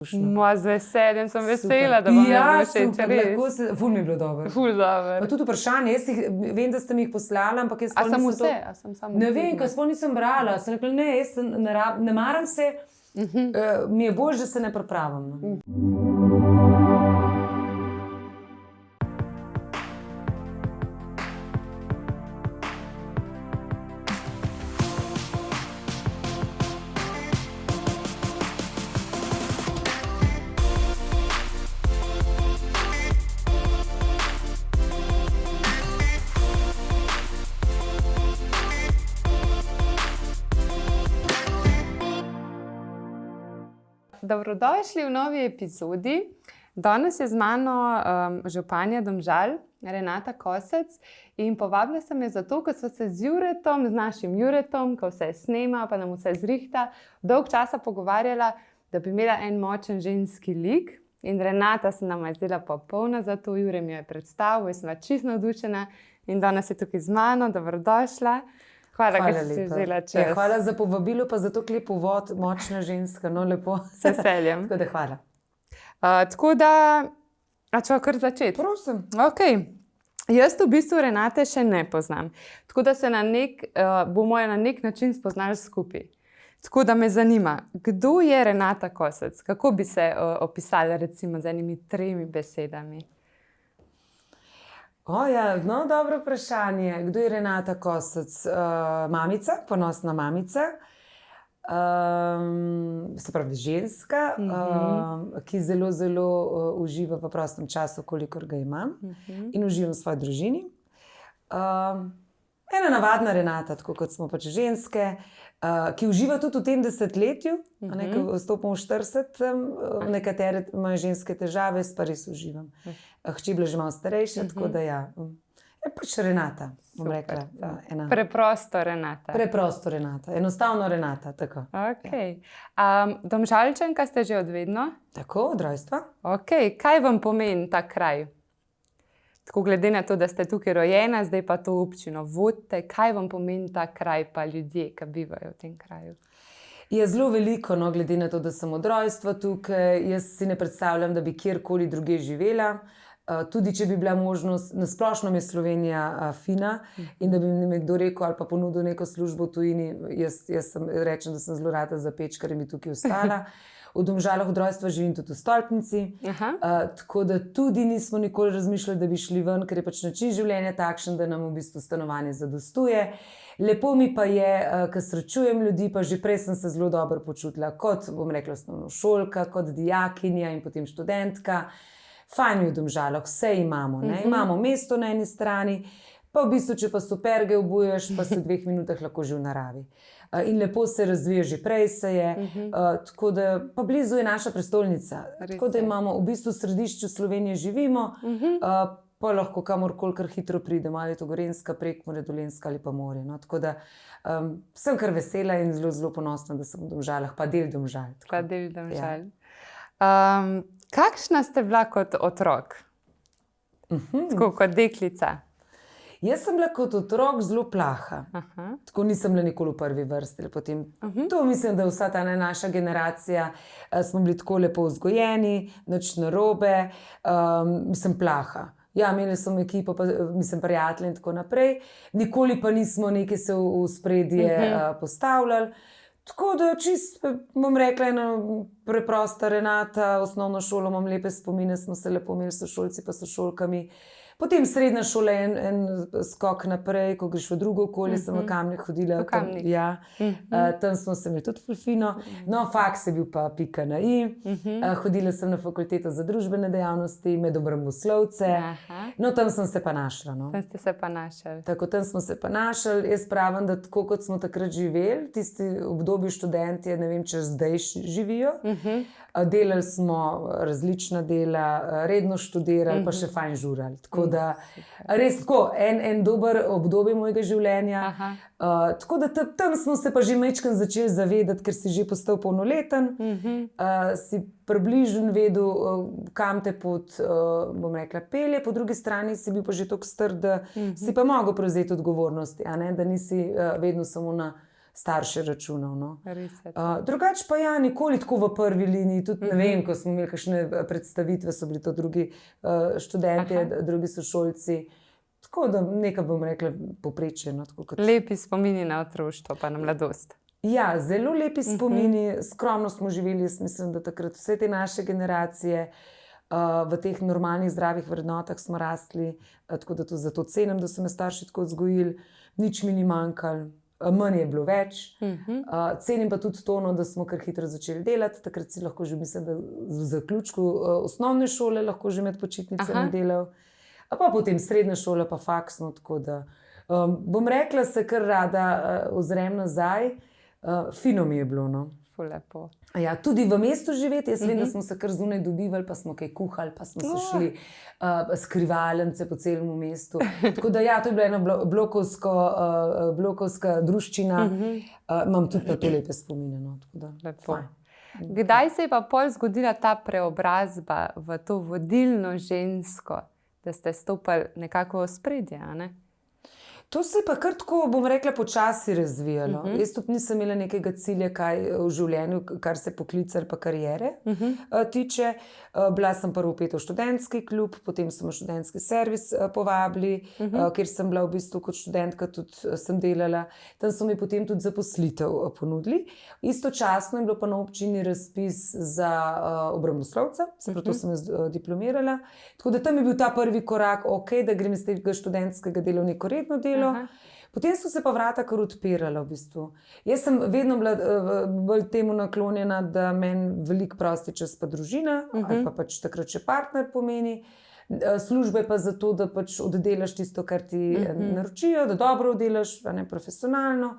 Z veseljem sem vesela, da vam je bilo všeč. Super, ful mi je bilo dobro. Ful dobro. Pa tudi vprašanje, vem, da ste mi jih poslali, ampak jaz sem vse, ne vem, kaj sploh nisem brala. Sem rekla, ne, jaz ne maram se, mi je bolj, da se ne pripravim. Dobrodošli v novi epizodi. Danes je z mano županja Domžal, Renata Kosec, in povabila sem jo zato, ker sva se z našim Juretom, ko vse snema, pa nam vse zrihta, dolg časa pogovarjala, da bi imela en močen ženski lik. In Renata se nama je zdela popolna za to, Jure mi jo je predstavil, jaz sem čisto navdušena in danes je tukaj z mano. Dobrodošla. Hvala, da si vzela čas. Ja, hvala za povabilo, pa za to lep uvod, močna ženska, no lepo. S veseljem. Tako da hvala. Tako da, če kar začeti? Prosim. Okay. Jaz v bistvu Renate še ne poznam, tako da se bomo na nek način spoznali skupaj. Tako da me zanima, kdo je Renata Kosec? Kako bi se opisala recimo z enimi 3 besedami? No, dobro vprašanje. Kdo je Renata Kosec? Mamica, ponosna mamica, se pravi ženska, ki zelo, zelo uživa v prostem času, kolikor ga imam, in uživam v svoji družini. Ena navadna Renata, tako kot smo pač ženske, ki uživa tudi v tem desetletju, ko vstopimo v 40, nekatere imajo ženske težave, jaz pa res uživam. Hči bila že malo starejša, tako da ja. Je pač Renata, bom rekla. Preprosto Renata. Preprosto Renata, enostavno Renata, tako. Okay. Domžalčanka ste že od vedno? Tako, od rojstva. Okay. Kaj vam pomeni ta kraj? Tako glede na to, da ste tukaj rojena, zdaj pa to občino vodite, kaj vam pomeni ta kraj, pa ljudje, ki bivajo v tem kraju? Je zelo veliko, no, glede na to, da sem od rojstva tukaj. Jaz si ne predstavljam, da bi kjerkoli drugje živela. Tudi če bi bila možnost, na splošno je Slovenija fina in da bi mi kdo rekel ali pa ponudil neko službo v tujini, jaz rečem, da sem zelo rada za peč, ker mi tukaj ostala. V Domžalah od rojstva živim tudi v Stolpnici, tako da tudi nismo nikoli razmišljali, da bi šli ven, ker je pač način življenja takšen, da nam v bistvu stanovanje zadostuje. Lepo mi pa je, ker srečujem ljudi, pa že prej sem se zelo dobro počutila kot, bom rekla, osnovnošolka, kot dijakinja in potem študentka. Fajn je v Domžalah, vse imamo. Imamo mesto na eni strani, pa v bistvu, če pa superge obuješ, pa se v 2 minutah lahko že v naravi. In lepo se razvija, že prej se je, tako da pa blizu je naša prestolnica. Tako da imamo v bistvu v središču Slovenije živimo, pa lahko kamorkoli kar hitro pridemo, ali je to Gorenjska, Prekmurje, Dolenjska ali pa morje. No? Tako da sem kar vesela in zelo, zelo ponosna, da sem v Domžalah, pa del Domžal. Pa del Domžal. Ja. Kakšna ste bila kot otrok? Tako kot deklica? Jaz sem bila kot otrok zelo plaha. Tako nisem bila nikoli v prvi vrsti. To mislim, da vsa ta naša generacija smo bili tako lepo vzgojeni, nič narobe, mislim plaha. Ja, imeli smo ekipo, mislim prijatelje in tako naprej. Nikoli pa nismo nekaj se v spredje postavljali. Tako da čist, bom rekla, ena preprosta Renata, osnovno šolo imam lepe spomine, smo se lepo imeli s sošolci pa sošolkami. Potem srednja šola je en skok naprej, ko greš v drugo okolje, sem v Kamnik hodila. V Kamnik. Ja, tam smo se imeli tudi fino. No, faks je bil pa pika na i. Hodila sem na fakulteto za družbene dejavnosti, med obramboslovce. No, tam sem se pa našla. No. Tam ste se pa našli. Tako, tam smo se pa našli. Jaz pravim, da tako kot smo takrat živeli, tisti obdobji študentje, ne vem, če zdaj živijo. Delali smo različna dela, redno študirali, pa še fajn žurali. Tako da, res tako, en dober obdobje mojega življenja. Tako da tam smo se pa že majčkeno začeli zavedati, ker si že postal polnoleten, si približno vedel, kam te pot, bom rekla, pelje, po drugi strani si bil pa že toliko star, da si pa mogel prevzeti odgovornosti, a ne, da nisi vedno samo na starše računal. No. Res je to. Drugače pa ja, nikoli tako v prvi liniji, tudi ne vem, ko smo imeli kakšne predstavitve, so bili to drugi študenti, drugi sošolci. Tako da nekaj bom rekla povprečje. No, Lepi spomini na otroštvo pa na mladost. Ja, zelo lepi spomini, skromno smo živeli, jaz mislim, da takrat vse te naše generacije v teh normalnih, zdravih vrednotah smo rastli, tako da zato cenim, da so me starši tako vzgojili, nič mi ni manjkalo, manj je bilo več. Cenim pa tudi to, da smo kar hitro začeli delati, takrat si lahko že mislim, da v zaključku osnovne šole lahko že med počitnicami delal, pa potem srednja šola pa faksno, tako da bom rekla, se kar rada ozrem nazaj. Fino mi je bilo, no. Lepo. Ja, tudi v mestu živeti, jaz vem, da smo se kar zunaj dobivali, pa smo kaj kuhali, pa smo se šli skrivalnice po celem mestu. Tako da ja, to je bila ena blokovska druščina, imam tudi na to lepe spomine. No, lepo. Kdaj se je pa pol zgodila ta preobrazba v to vodilno žensko, da ste stopili nekako v ospredje, a ne? To se je pa kar tako, bom rekla, počasi razvijalo. Jaz tudi nisem imela nekega cilja v življenju, kar se poklica ali pa kariere tiče. Bila sem prvo vpeta v študentski klub, potem so me študentski servis povabili, kjer sem bila v bistvu kot študentka, tudi sem delala. Tam so mi potem tudi zaposlitev ponudili. Istočasno je bilo pa na občini razpis za obramboslovca, se pravi, to sem diplomirala. Tako da tam je bil ta prvi korak, da grem iz tega študentskega dela v neko redno delo. Potem so se pa vrata kar odpirala v bistvu. Jaz sem vedno bila bolj temu naklonjena, da meni veliko prosti čas pa družina, ali pa pač takrat še partner pomeni. Služba je pa zato, da pač oddelaš tisto, kar ti naročijo, da dobro oddelaš, pa ne profesionalno.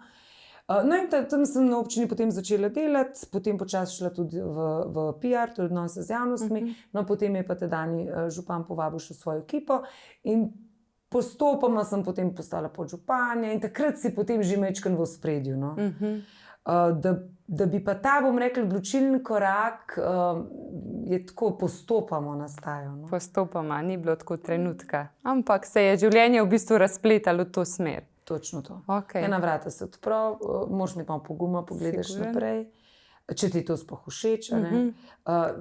No in tam sem na občini potem začela delati, potem počasi šla tudi v PR, to je odnose z javnostmi, no potem je pa tedajni župan povabil še svojo ekipo in postopoma sem potem postala podžupanja in takrat si potem že majčkeno v ospredju. No. Da bi pa ta, bom rekla, odločilni korak je tako postopoma nastajal. No. Postopoma, ni bilo tako trenutka, ampak se je življenje v bistvu razpletalo v to smer. Točno to. Ena vrata se odpravi, moraš imeti malo poguma, pogledaš naprej. Če ti to sploh všeč.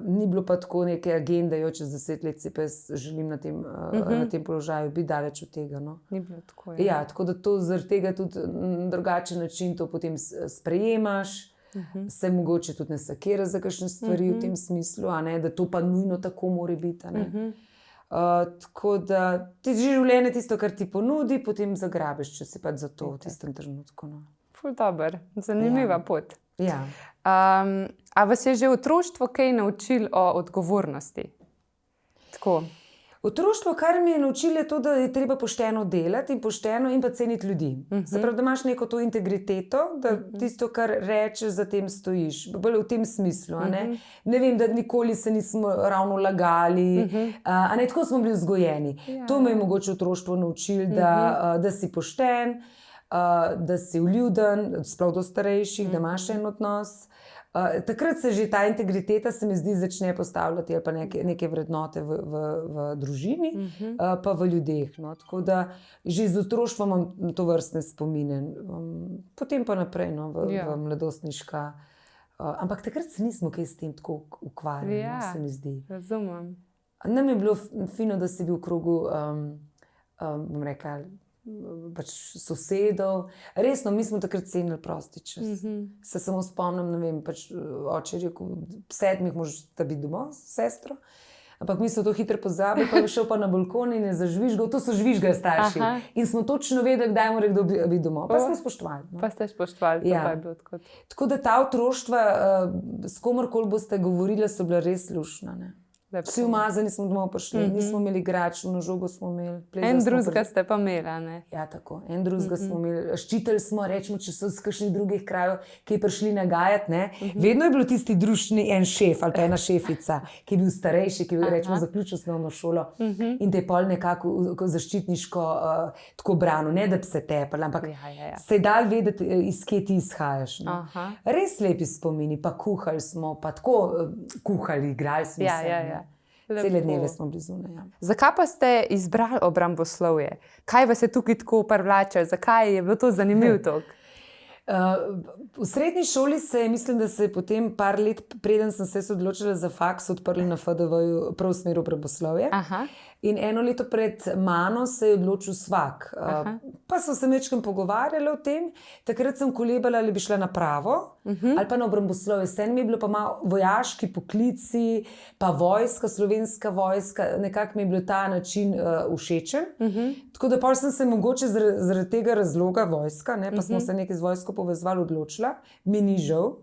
Ni bilo pa tako neke agende, čez 10 let si pa želim na tem položaju biti daleč od tega. No. Ni bilo tako. Ja, tako da to zaradi tega tudi drugačen način to potem sprejemaš, se mogoče tudi ne sakira za kakšne stvari v tem smislu, da to pa nujno tako mora biti. Tako da ti življenje tisto, kar ti ponudi, potem zagrabiš, če si pa za to v tistem trenutku. No. Ful dober, zanimiva pot. Ja. A vas je že otroštvo kaj naučilo o odgovornosti? Tako. Otroštvo, kar mi je naučilo, je to, da je treba pošteno delati in pošteno in pa ceniti ljudi. Se pravi, da imaš neko to integriteto, da tisto, kar rečeš, za tem stojiš. Bolj v tem smislu. Ne vem, da nikoli se nismo ravno lagali, tako smo bili vzgojeni. To me je mogoče otroštvo naučilo, da si pošten, da si vljuden, sploh do starejših, da imaš en odnos. Takrat se že ta integriteta, se mi zdi, začne postavljati ali pa neke vrednote v družini, pa v ljudeh. No. Tako da že z otroštvom imam to vrstne spomine. Potem pa naprej v mladostniška. Ampak takrat se nismo kaj s tem tako ukvarjali, se mi zdi. Razumem. Nam je bilo fino, da si bil v krogu, bom rekla, pač sosedov. Resno, mi smo takrat cenili prosti čas. Se samo spomnim, ne vem, pač oče je rekel, 7 moraš biti doma s sestro, ampak mi smo to hitro pozabili, pa je šel pa na balkon in je zažvižgal, to so žvižgali starši. In smo točno vedeli, kdaj mora kdo biti doma. Pa smo spoštovali. No. Pa ste spoštovali, to pa je bilo tako. Tako da ta otroštva, s komorkoli boste govorili, so bila res lušna, ne. Vsi umazani smo domov prišli, nismo imeli igrač, na žogo smo imeli. En drugega ste pa imeli, ne? Ja, tako. En drugega smo imeli. Ščitili smo, rečemo, če so z kakšnih drugih krajev, ki je prišli nagajati, ne. Vedno je bilo tisti družni en šef ali pa ena šefica, ki je bil starejši, ki je bil, rečemo, zaključil osnovno šolo in te je pol nekako zaščitniško tako branil, ne da bi se tepali, ampak se je dal vedeti, iz kje ti izhajaš. No. Res lepi spomini, pa kuhali smo, pa tako kuhali, igrali smo se. Cele dneve smo bili zunaj. Zakaj pa ste izbrali obramboslovje? Kaj vas je tukaj tako privlačilo? Zakaj je bilo to zanimivo? V srednji šoli mislim, da se je potem par let, preden sem se odločila za faks, odprli na FDV-ju prav v smeru obramboslovja. Aha. In eno leto pred mano se je odločil svak. Pa so se večkrat pogovarjali o tem. Takrat sem kolebala, ali bi šla na pravo ali pa na obramboslovje. Sen mi je bilo pa malo vojaški poklici, pa vojska, slovenska vojska, nekako mi je bil ta način všečen. Tako da pa sem se mogoče zaradi tega razloga vojska, ne, pa smo se nekaj z vojsko povezvali, odločila, mi ni žal.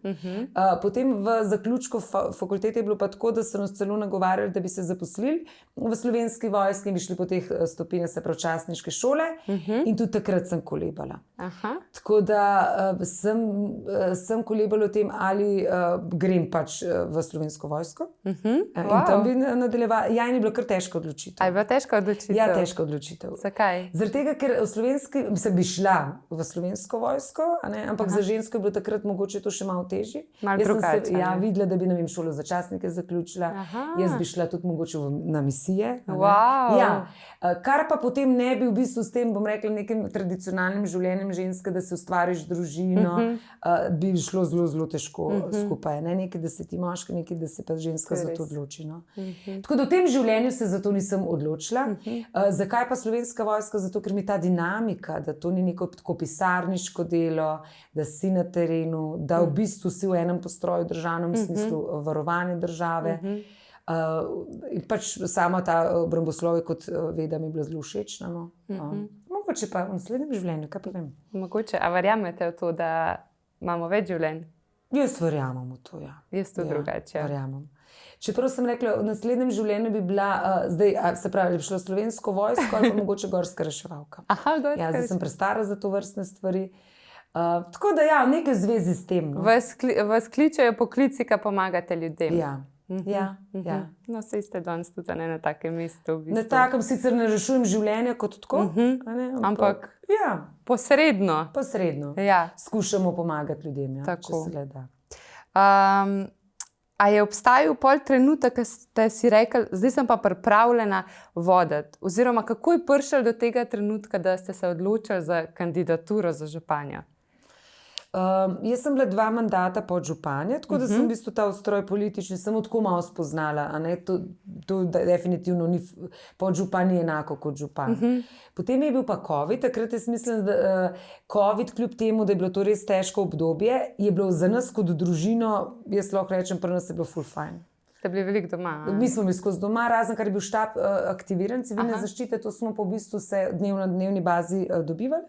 Potem v zaključku fakultete je bilo pa tako, da so nas celo nagovarjali, da bi se zaposlili v slovenski vojski in bi šli po teh stopinjah, se pravi častniške šole, in tudi takrat sem kolebala. Tako da sem kolebala o tem, ali grem pač v slovensko vojsko. In tam bi nadaljevala. Ja, in je bilo kar težka odločitev. A je bila težka odločitev? Ja, težka odločitev. Zakaj? Zaradi tega, ker bi šla v slovensko vojsko, ampak za žensko je bilo takrat mogoče to še malo težje. Malo drugače. Ja, videla, da bi, ne vem, šolo za častnike zaključila. Jaz bi šla tudi mogoče na misije. Ja. Kar pa potem ne bi v bistvu s tem, bom rekla, nekim tradicionalnim življenjem ženske, da se ustvariš družino, bi šlo zelo, zelo težko skupaj. Nekaj, da se ti moški, nekaj, da se pa ženska za to odloči. Tako da v tem življenju se za to nisem odločila. Zakaj pa slovenska vojska? Zato, ker mi ta dinamika, da to ni neko tako pisarniško delo, da si na terenu, da v bistvu si v enem postroju državnem smislu varovanje države. In pač sama ta obramboslovje, kot veda, mi je bila zelo všečna. Mogoče pa v naslednjem življenju, kaj pa vem. Mogoče, a verjamete v to, da imamo več življenj? Jaz verjamem v to, ja. Jaz to drugače. Verjamem. Čeprav sem rekla, v naslednjem življenju bi bila, zdaj, se pravi, bi šla v slovensko vojsko ali pa mogoče gorska reševalka. Aha, gorska reševalka. Zdaj sem prestara za to vrstne stvari. Tako da ja, nekaj v zvezi s tem. Vas kličejo poklici, ki pomagate ljudem. Ja. No, saj ste danes tudi na takem mestu. V bistvu. Na takem sicer ne rešujem življenja kot tako, ampak ja, posredno. Ja. Skušamo pomagati ljudem, če se le da. A je obstajal pol trenutek, ko ste si rekli, zdaj sem pa pripravljena voditi? Oziroma, kako je prišel do tega trenutka, da ste se odločili za kandidaturo za županja? Jaz sem bila 2 mandata podžupanja, tako da sem v bistvu ta ustroj politični samo tako malo spoznala. To definitivno ni, podžupan ni enako kot župan. Potem je bil pa COVID, takrat jaz mislim, da COVID, kljub temu, da je bilo to res težko obdobje, je bilo za nas kot družino, jaz lahko rečem, pri nas je bilo ful fajn. Ste bili veliko doma? Mi smo bili skozi doma, razen kar je bil štab aktiviran, civilne zaščite, to smo pa v bistvu se na dnevni bazi dobivali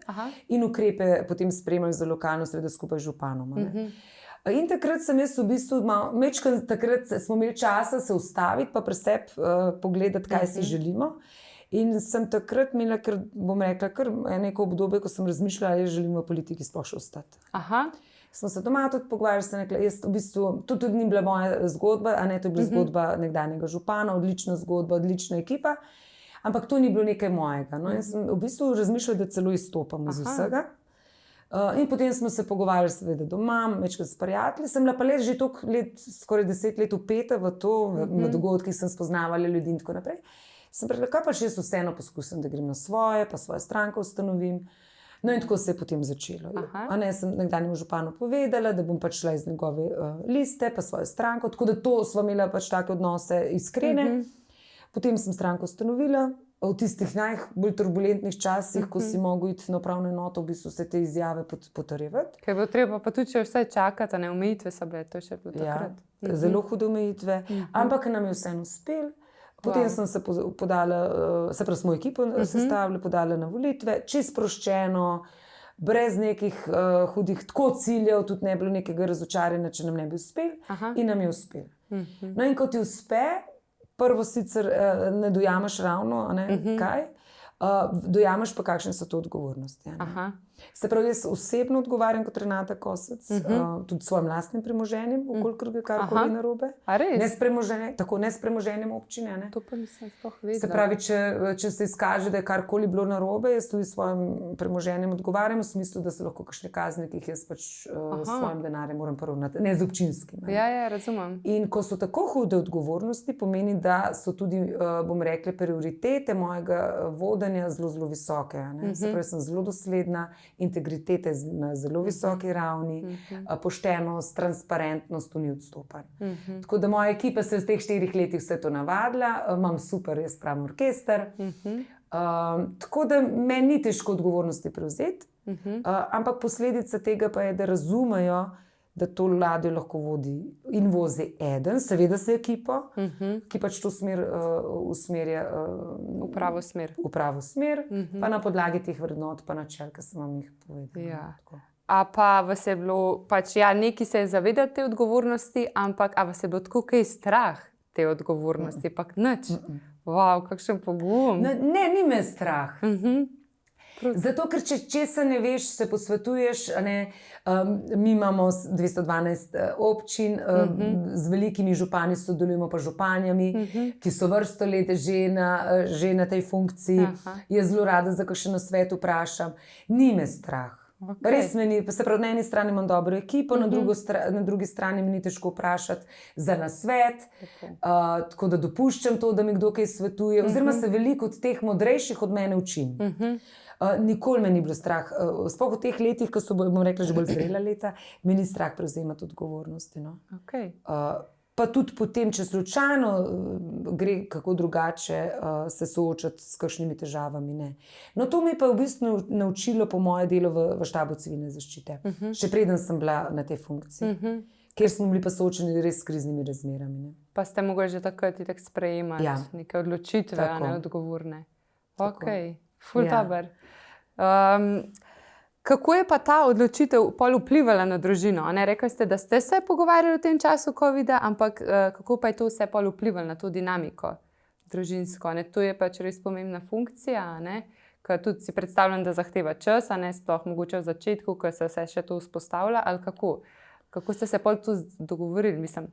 in ukrepe potem spremljali za lokalno, seveda skupaj z županom. In takrat sem jaz v bistvu, takrat smo imeli časa se ustaviti, pa pri sebi pogledati, kaj si želimo. In sem takrat imela, bom rekla, kar neko obdobje, ko sem razmišljala, jaz želim v politiki sploh še ostati. Smo se doma tudi pogovarjali, sem rekla, jaz v bistvu, to tudi ni bila moja zgodba, to je bila zgodba nekdanjega župana, odlična zgodba, odlična ekipa, ampak to ni bilo nekaj mojega. In sem v bistvu razmišljala, da celo izstopam iz vsega. In potem smo se pogovarjali seveda doma, večkrat s prijatelji. Sem bila pa že toliko let, skoraj 10 let vpeta v to, v dogodkih sem spoznavala ljudi in tako naprej. Sem rekla, kaj pa še jaz vseeno poskusim, da grem na svoje, pa svojo stranko ustanovim. No in tako se je potem začelo. Sem nekdanjemu županu povedala, da bom pač šla iz njegove liste, pa svojo stranko, tako da to sva imela pač take odnose iskrene. Potem sem stranko ustanovila, v tistih najbolj turbulentnih časih, ko si mogel iti na upravno enoto, v bistvu vse te izjave potrjevati. Ker je bilo treba pa tudi še vse čakati, omejitve so bile, to še bilo takrat. Zelo hude omejitve, ampak nam je vseeno uspelo. Potem sem se podala, se pravi smo ekipo sestavili, podala na volitve, čisto sproščeno, brez nekih hudih tako ciljev, tudi ne bilo nekega razočaranja, če nam ne bi uspel, in nam je uspel. No in ko ti uspe, prvo sicer ne dojamaš ravno, kaj, dojamaš pa, kakšne so to odgovornosti. Se pravi, jaz osebno odgovarjam kot Renata Kosec, tudi svojim lastnim premoženjem, kolikor gre karkoli narobe. Ne s premoženjem občine. To pa nisem sploh vedela. Se pravi, če se izkaže, da je karkoli bilo narobe, jaz tudi svojim premoženjem odgovarjam, v smislu, da so lahko kakšne kazni, ki jih jaz pač s svojim denarjem moram poravnati, ne z občinskim. Ja, razumem. In ko so tako hude odgovornosti, pomeni, da so tudi, bom rekla, prioritete mojega vodenja zelo, zelo visoke. Se pravi, sem zelo dosledna. integritete na zelo visoki ravni, poštenost, transparentnost, to ni odstopanj. Tako da moja ekipa se v teh 4 letih vse to navadila, imam super, jaz pravim orkester. Tako da meni ni težko odgovornosti prevzeti, ampak posledica tega pa je, da razumejo, da to ladjo lahko vodi in vozi eden, seveda se ekipo, ki pač to smer usmerja V pravo smer. pa na podlagi teh vrednot, pa načel, ki sem vam jih povedala. Ja. Tako. A pa vas je bilo, pač ja, neki se zavedate te odgovornosti, ampak a vas je bilo tako kaj strah te odgovornosti, pa nič. Wow, kakšen pogum. Ne, ni me strah. Zato, ker če česa ne veš, se posvetuješ. Mi imamo 212 občin, z velikimi župani sodelujemo, pa županjami, ki so vrsto let že na tej funkciji. Jaz zelo rada za kakšen nasvet vprašam. Ni me strah. Okay. Res me ni, se pravi, na eni strani imam dobro ekipo, na drugi strani mi ni težko vprašati za nasvet, tako da dopuščam to, da mi kdo kaj svetuje, oziroma se veliko od teh modrejših od mene učim. Nikoli me ni bilo strah, sploh v teh letih, ko so, bom rekla, že bolj zrela leta, me ni strah prevzemati odgovornosti. No. Okay. Pa tudi potem, če slučajno gre kako drugače se soočati s kakšnimi težavami. Ne. No, to mi pa v bistvu naučilo po moje delo v štabu civilne zaščite. Še preden sem bila na tej funkciji, kjer smo bili pa soočeni res s kriznimi razmerami. Ne. Pa ste mogli že takrat itak sprejemati neke odločitve, odgovorne. Okay. Ful dober. Kako je pa ta odločitev pol vplivala na družino? Rekli ste, da ste se pogovarjali v tem času COVID-a, ampak kako pa je to vse pol vplivalo na to dinamiko družinsko? To je pač res pomembna funkcija, ker tudi si predstavljam, da zahteva čas, sploh mogoče v začetku, ko se vse še to vzpostavlja, ali kako? Kako ste se pol tu dogovorili? Mislim,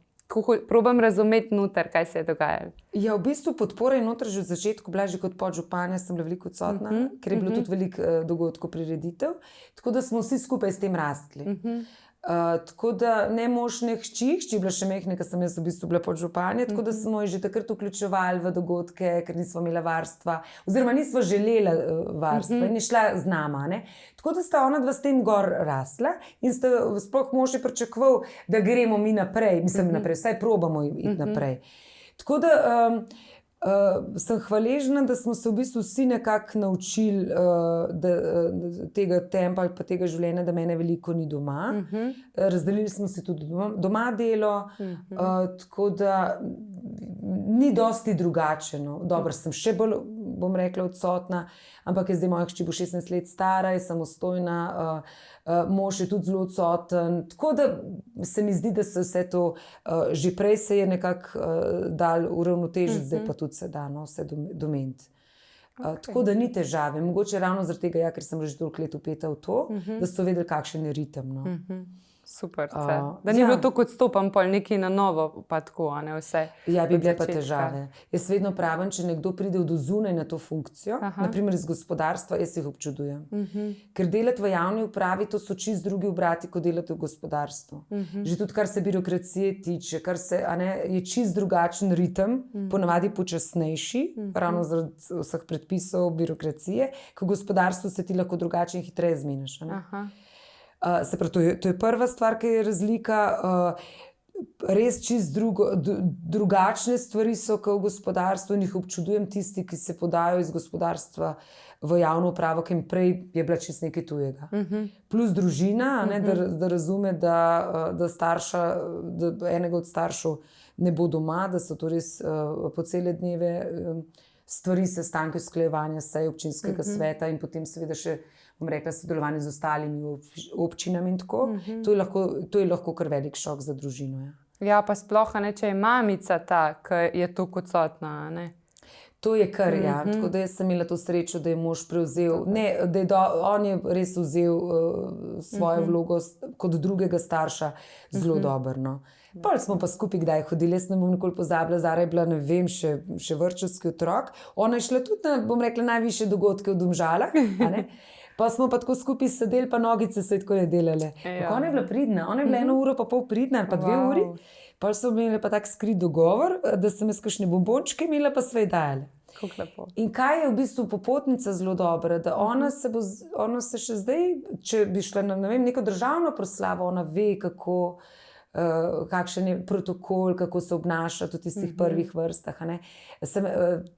probam razumeti noter, kaj se je dogajalo. Ja, v bistvu podpora je noter že v začetku bila, že kot podžupanja sem bila veliko odsotna, ker je bilo tudi veliko dogodkov, prireditev, tako da smo vsi skupaj s tem rastli. Tako da ne mož, ne hči je bila še mehna, ker sem jaz v bistvu bila podžupanja, tako da smo jo že takrat vključevali v dogodke, ker nismo imela varstva, oziroma nismo želela varstva in je šla z nama. Tako da sta ona dva s tem gor rasla in sta sploh mož je pričakoval, da gremo mi naprej, mislim naprej, vsaj probamo iti naprej. Tako da sem hvaležna, da smo se v bistvu vsi nekako naučili tega tempa ali pa tega življenja, da mene veliko ni doma. Razdelili smo si tudi doma delo, tako da ni dosti drugače. No. Dobro, sem še bolj, bom rekla, odsotna, ampak je zdaj moja hči bo 16 let stara, je samostojna, mož je tudi zelo odsoten. Tako da se mi zdi, da se vse to že prej se je nekako dal uravnotežiti, zdaj pa tudi se da vse domeniti. Tako da ni težave. Mogoče ravno zaradi tega, ker sem že toliko let vpeta v to, da so vedeli, kakšen je ritem. No. Super, da ni bilo to kot stopam pol nekaj na novo, pa tako, vse. Ja, bi bile pa težave. Jaz vedno pravim, če nekdo pride od zunaj na to funkcijo, naprimer iz gospodarstva, jaz jih občudujem. Ker delati v javni upravi, to so čist drugi obrati, kot delati v gospodarstvu. Že tudi, kar se birokracije tiče, je čist drugačen ritem, ponavadi počasnejši, ravno zaradi vseh predpisov, birokracije, ko v gospodarstvu se ti lahko drugače in hitreje zmeniš. Se pravi, to je prva stvar, ki je razlika. Res čist drugačne stvari so kot v gospodarstvu in jih občudujem tisti, ki se podajo iz gospodarstva v javno upravo, ki jim prej je bila čist nekaj tujega. Plus družina, da razume, da enega od staršev ne bo doma, da so to res po cele dneve stvari, sestanke, usklajevanja sej občinskega sveta in potem seveda še, bom rekla, sodelovanje z ostalimi občinami in tako. To je lahko kar velik šok za družino. Ja, pa sploh, če je mamica ta, ki je tako odsotna. To je kar, ja. Tako da jaz sem imela to srečo, da je mož prevzel, on je res vzel svojo vlogo kot drugega starša zelo dobro. No. Pol smo pa skupaj kdaj hodili, jaz ne bom nikoli pozabila, Zara je bila, ne vem, še vrtčevski otrok. Ona je šla tudi na, bom rekla, najvišje dogodke v Domžalah, Pa smo pa tako skupaj sedeli, pa nogice so ji tako ne delale. Ja. Ona je bila pridna, ona je bila 1,5 ure pridna ali pa 2 uri. Pa so imeli pa tak skrit dogovor, da sem jaz kakšne bombončke imela, pa sva ji dajala. Kako lepo. In kaj je v bistvu popotnica zelo dobra, da ona se še zdaj, če bi šla na neko državno proslavo, ona ve, kako, kakšen je protokol, kako se obnaša v tistih prvih vrstah.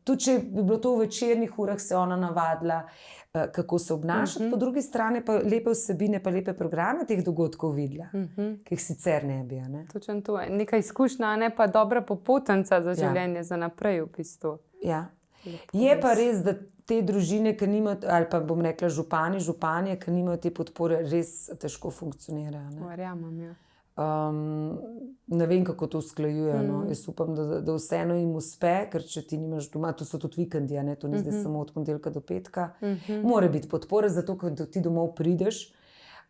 Tudi če bi bilo to v večernih urah, se ona navadila, kako se obnašati, po drugi strani pa lepe vsebine, pa lepe programe teh dogodkov videla, ki jih sicer ne bi. Točno to je. Neka izkušnja, ne pa dobra popotnica za življenje, za naprej v bistvu. Ja. Je pa res, da te družine, ki nimajo, ali pa bom rekla županje, ki nimajo te podpore, res težko funkcionirajo. Verjamem, ja. Ne vem, kako to usklajujejo. Jaz upam, da vseeno jim uspe, ker če ti nimaš doma, to so tudi vikendi, to ni zdaj samo od ponedeljka do petka. Mora biti podpora, zato ker ti domov prideš,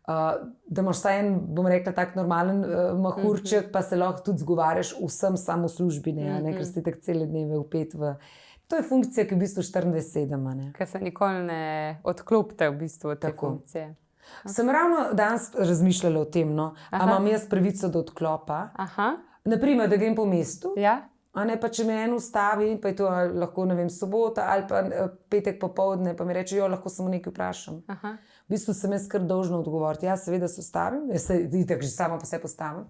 da imaš vsaj en, bom rekla, tak normalen mahurček, pa se lahko tudi zgovarjaš vsem samo v službi, ker si tako cele dneve vpet v... To je funkcija, ki je v bistvu 24/7. Ker se nikoli ne odklopite v bistvu od te funkcije. Sem ravno danes razmišljala o tem, ali imam jaz pravico do odklopa. Naprimer, da grem po mestu, pa če me en ustavi, pa je to lahko, ne vem, sobota ali pa petek popoldne, pa mi reče, lahko samo nekaj vprašam. V bistvu sem jaz kar dolžna odgovoriti. Ja, seveda se ustavim, jaz se itak že sama po sebi postavim.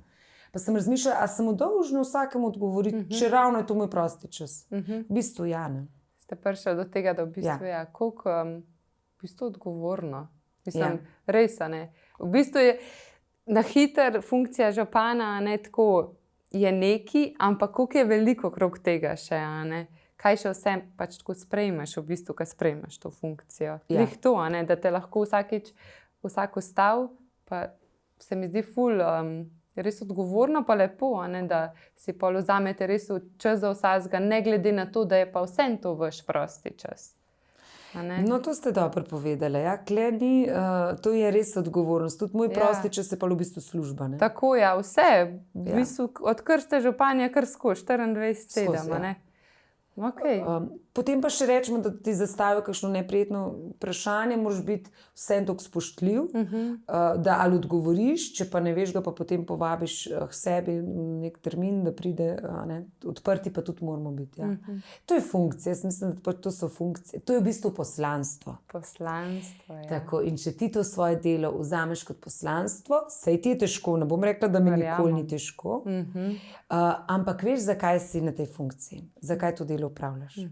Pa sem razmišljala, a sem dolžna vsakemu odgovoriti, če ravno je to moj prosti čas. V bistvu ja, ne. Ste prišli do tega, da v bistvu je koliko v bistvu odgovorno. Mislim, res, ne. V bistvu je na hiter funkcija župana, tako je neki, ampak koliko je veliko okrog tega še, Kaj še vse pač tako sprejmeš, v bistvu, kaj sprejmeš to funkcijo. Lih to, da te lahko vsak ustav, pa se mi zdi ful... res odgovorno, pa lepo, da si pol vzamete res čas za vsakega, ne glede na to, da je pa vsem to vaš prosti čas. No, to ste dobro povedali. To je res odgovornost. Tudi moj prosti čas je pa v bistvu služba. Tako je, vse. V bistvu, odkar ste županja, kar skozi 24/7. Potem pa še rečemo, da ti zastavijo kakšno neprijetno vprašanje, moraš biti vsem tako spoštljiv, da ali odgovoriš, če pa ne veš, ga pa potem povabiš k sebi v nek termin, da pride, odprti pa tudi moramo biti. To je funkcija, jaz mislim, da to so funkcije. To je v bistvu poslanstvo. Poslanstvo, ja. Tako, in če ti to svoje delo vzameš kot poslanstvo, saj ti je težko, ne bom rekla, da mi nikoli ni težko, ampak veš, zakaj si na tej funkciji, zakaj to delo upravljaš.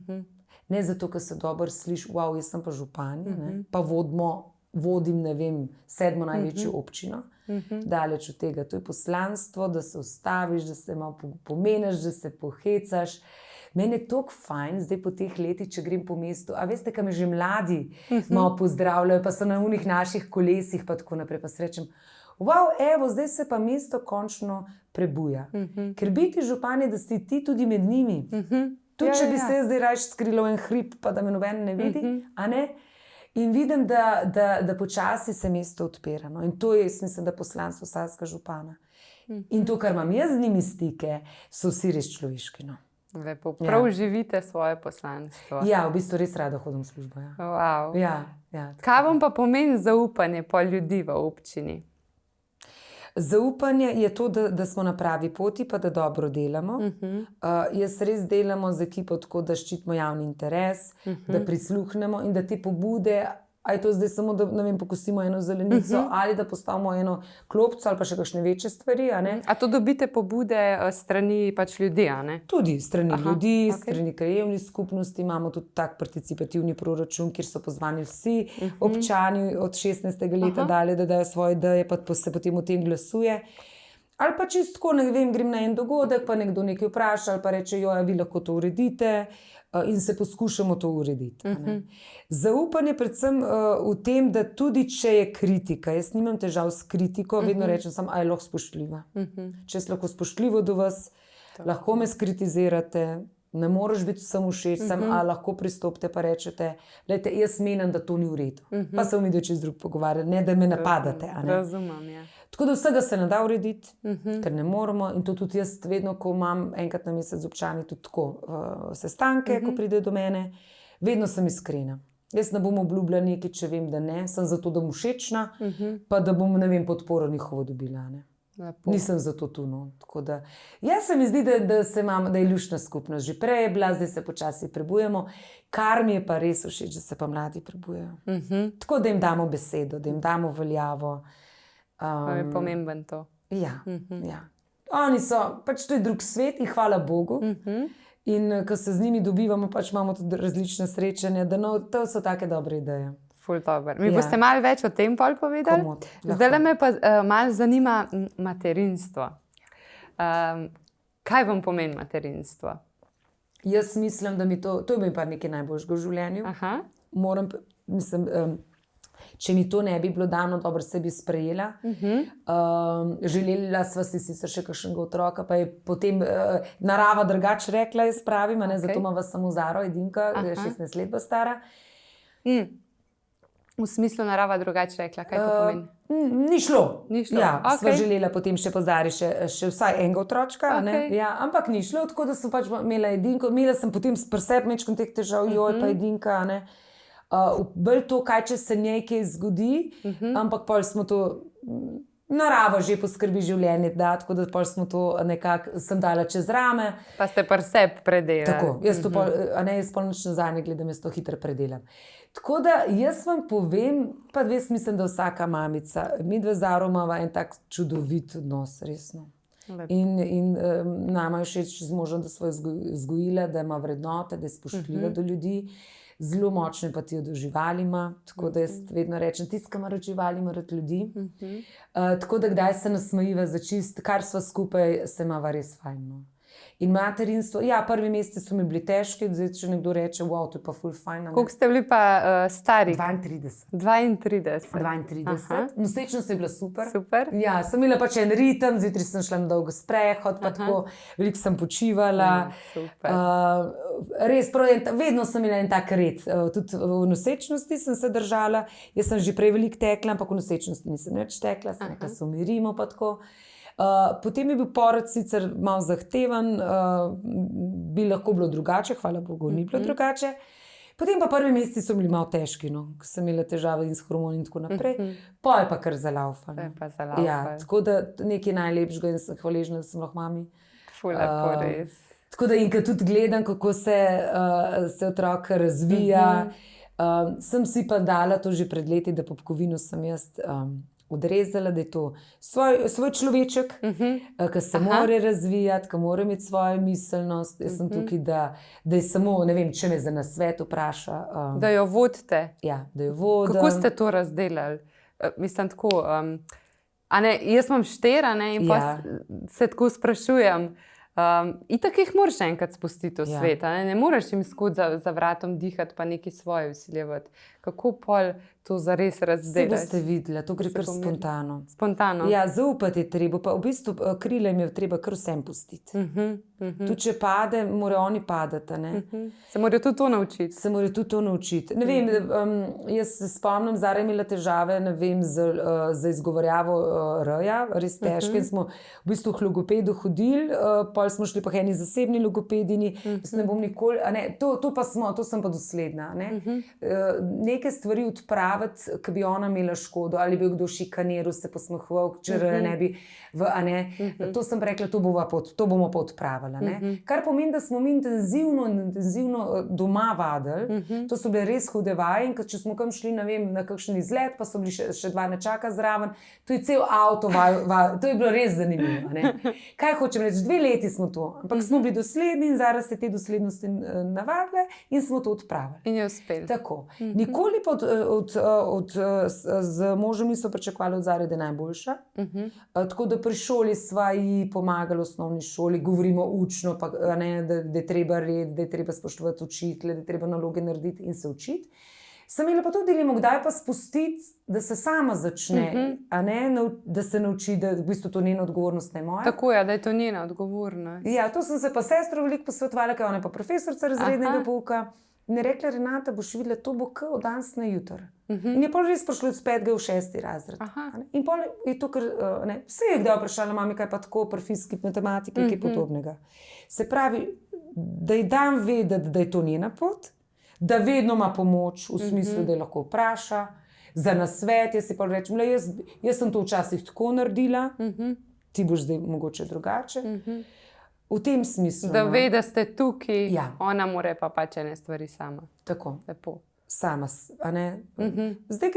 Ne zato, ker se dobro sliši, wow, jaz sem pa županja, pa vodim, ne vem, 7. največjo občino, daleč od tega. To je poslanstvo, da se ustaviš, da se malo pomeniš, da se pohecaš. Meni je toliko fajn, zdaj po teh letih, če grem po mestu, a veste, kaj me že mladi malo pozdravljajo, pa so na unih naših kolesih, pa tako naprej, pa se rečem, wow, evo, zdaj se pa mesto končno prebuja. Ker biti župan je, da si ti tudi med njimi. Tudi če bi se zdaj raje skrilo en hrib, pa da me noben ne vidi, in vidim, da počasi se mesto odpira. In to je, jaz mislim, da poslanstvo vsakega župana. In to, kar imam jaz z njimi stike, so vsi res človeški. Lepo, prav živite svoje poslanstvo. Ja, v bistvu res rada hodim v službo. Wow. Ja, kaj vam pa pomeni zaupanje po ljudi v občini? Zaupanje je to, da smo na pravi poti, pa da dobro delamo. Jaz res delamo z ekipo tako, da ščitimo javni interes, da prisluhnemo in da te pobude, a je to zdaj samo, da pokosimo eno zelenico ali da postavimo eno klopco ali pa še kakšne večje stvari. A to dobite pobude strani pač ljudi, Tudi strani ljudi, strani krajevnih skupnosti. Imamo tudi tak participativni proračun, kjer so pozvani vsi občani od 16. leta dalje, da dajo svoje ideje, pa se potem o tem glasuje. Ali pa čisto tako, ne vem, grem na en dogodek, pa nekdo nekaj vpraša ali pa reče, vi lahko to uredite. In se poskušamo to urediti. Zaupanje predvsem v tem, da tudi če je kritika, jaz nimam težav s kritiko, vedno rečem samo, a je lahko spoštljiva. Če si lahko spoštljivo do vas, lahko me skritizirate, ne moreš biti vsem všeč, a lahko pristopite pa rečete, glejte, jaz menim, da to ni v redu. Pa se bomo čez drug pogovarjali, ne da me napadate. Razumem, ja. Tako da vsega se ne da urediti, ker ne moramo. In to tudi jaz vedno, ko imam enkrat na mesec z občani tudi tako sestanke, ko pride do mene, vedno sem iskrena. Jaz ne bom obljubila nekaj, če vem, da ne. Sem zato, da bom všečna, pa da bom, ne vem, podporo njihovo dobila. Ne. Nisem zato tu. No. Tako da, jaz se mi zdi, da je luštna skupnost. Že prej je bila, zdaj se počasi prebujemo. Kar mi je pa res všeč, da se pa mladi prebujajo. Tako da jim damo besedo, da jim damo veljavo. To je pomemben to. Ja, ja. Oni so, pač to je drug svet in hvala Bogu. In ko se z njimi dobivamo, pač imamo tudi različne srečanja, da no, to so take dobre ideje. Ful dober. Mi boste malo več o tem pol povedali? Komot, Zdaj me pa malo zanima materinstvo. Kaj vam pomeni materinstvo? Jaz mislim, da mi to je mi pa nekaj najboljšega v življenju. Če mi to ne bi bilo dano, dobro se bi sprejela. Želela sva si sicer še kakšnega otroka, pa je potem narava drugače rekla, jaz pravim, zato imava samo Zaro, edinka, 16 let bo stara. V smislu narava drugače rekla, kaj to pomeni? Ni šlo. Ja, sva želela potem še po Zari še vsaj enega otročka, ja, ampak ni šlo, tako da sem pač imela edinko. Imela sem potem pri sebi mečkam teh težav, pa edinka, bolj to, kaj če se nekaj zgodi, ampak pol smo to, narava že poskrbi življenje, tako da pol smo to nekako sem dala čez rame. Pa ste pri sebi predelali. Tako, jaz to pol, jaz pol nič nazaj ne gledam, jaz to hitro predelam. Tako da jaz vam povem, pa jaz mislim, da vsaka mamica, mi dve Zaro imava en tak čudovit odnos, resno. In nama je všeč z možem, da sva vzgojila, da ima vrednote, da je spoštljiva do ljudi. Zelo močne empatijo do živali ima, tako da jaz vedno rečem, tisti, ki ima rad živali, ima rad ljudi. Tako da kdaj se nasmejiva za čist, kar sva skupaj, se imava res fajn. No. In materinstvo, ja, prvi meseci so mi bili težki, zdaj če nekdo reče, wow, to je pa ful fajn. Koliko ste bili pa stari? 32. Nosečnost je bila super. Ja, sem imela pač en ritem, zjutraj sem šla na dolgo sprehod, pa tako, veliko sem počivala. Res, vedno sem imela en tak red. Tudi v nosečnosti sem se držala, jaz sem že prej veliko tekla, ampak v nosečnosti nisem več tekla, sem nekaj se umirimo pa tako. Potem je bil porod sicer malo zahteven, bi lahko bilo drugače, hvala Bogu, ni bilo drugače. Potem pa prvi meseci so bili malo težki, no, ko sem imela težave in s hormoni in tako naprej. Pa je pa kar zalaufalo. Ja, tako da nekaj najlepšega in sem hvaležna, da sem lahko mami. Ful lepo, res. Tako da in ko tudi gledam, kako se otrok razvija, sem si pa dala to že pred leti, da popkovino sem jaz odrezala, da je to svoj človeček, ki se mora razvijati, ki mora imeti svojo miselnost. Jaz sem tukaj, da je samo, ne vem, če me za nasvet vpraša. Da jo vodite. Ja, da jo vodim. Kako ste to razdelali? Mislim tako, jaz imam 4, in pa se tako sprašujem, itak jih moraš enkrat spustiti v svet, ne moreš jim skozi za vratom dihati pa nekaj svoje vsiljevati. Kako pol to zares razdelati? Vse boste videli, to gre kar spontano. Spontano? Ja, zaupati je treba, pa v bistvu krilem je treba kar vsem pustiti. Tudi če pade, morajo oni padati. Se morajo tudi to naučiti? Se morajo tudi to naučiti. Ne vem, jaz se spomnim, Zara je imela težave, ne vem, z izgovorjavo r-ja, res težke. Smo v bistvu k logopedu hodili, pol smo šli pa eni zasebni logopedini, jaz ne bom nikoli, to pa smo, to sem pa dosledna. Neke stvari odpraviti, ki bi ona imela škodo, ali bi kdo šikaniral, se posmehoval, če ne bi, to sem rekla, to bomo pa odpravili. Kar pomeni, da smo mi intenzivno doma vadili, to so bile res hude vaje, in če smo kam šli, ne vem, na kakšen izlet, pa so bili še 2 nečaka zraven, to je cel avto, to je bilo res zanimivo. Kaj hočem reči, 2 leti smo to, ampak smo bili dosledni in Zara se te doslednosti navadile in smo to odpravili. In je uspel. Tako. Nikoli pa z možem niso pričakovali od Zare, da je najboljša. Tako da pri šoli sva ji pomagali v osnovni šoli, govorimo učno, pa, da je treba red, da je treba spoštovati učitelje, da je treba naloge narediti in se učiti. Sem imela pa tudi dilemo, kdaj pa spustiti, da se sama začne, da se nauči, da v bistvu to njena odgovornost ne moja. Tako je, da je to njena odgovornost. Ja, to sem se pa sestro veliko posvetovala, ker ona je pa profesorica razrednega pouka. In je rekla, Renata, boš videla, to bo od danes na jutro. In je pol res prišlo od 5. v 6. razred. In pol je to, ker vse je kdaj vprašala, mami, kaj pa tako pri fiziki, matematiki, kaj podobnega. Se pravi, da ji dam vedeti, da je to njena pot, da vedno ima pomoč, v smislu, da je lahko vpraša, za nasvet. Jaz si pa rečem, le, jaz sem to včasih tako naredila, ti boš zdaj mogoče drugače. V tem smislu. Da ve, da ste tukaj, Ja. ona more pa pač ene stvari sama. Tako. Lepo. Sama, a ne? Zdaj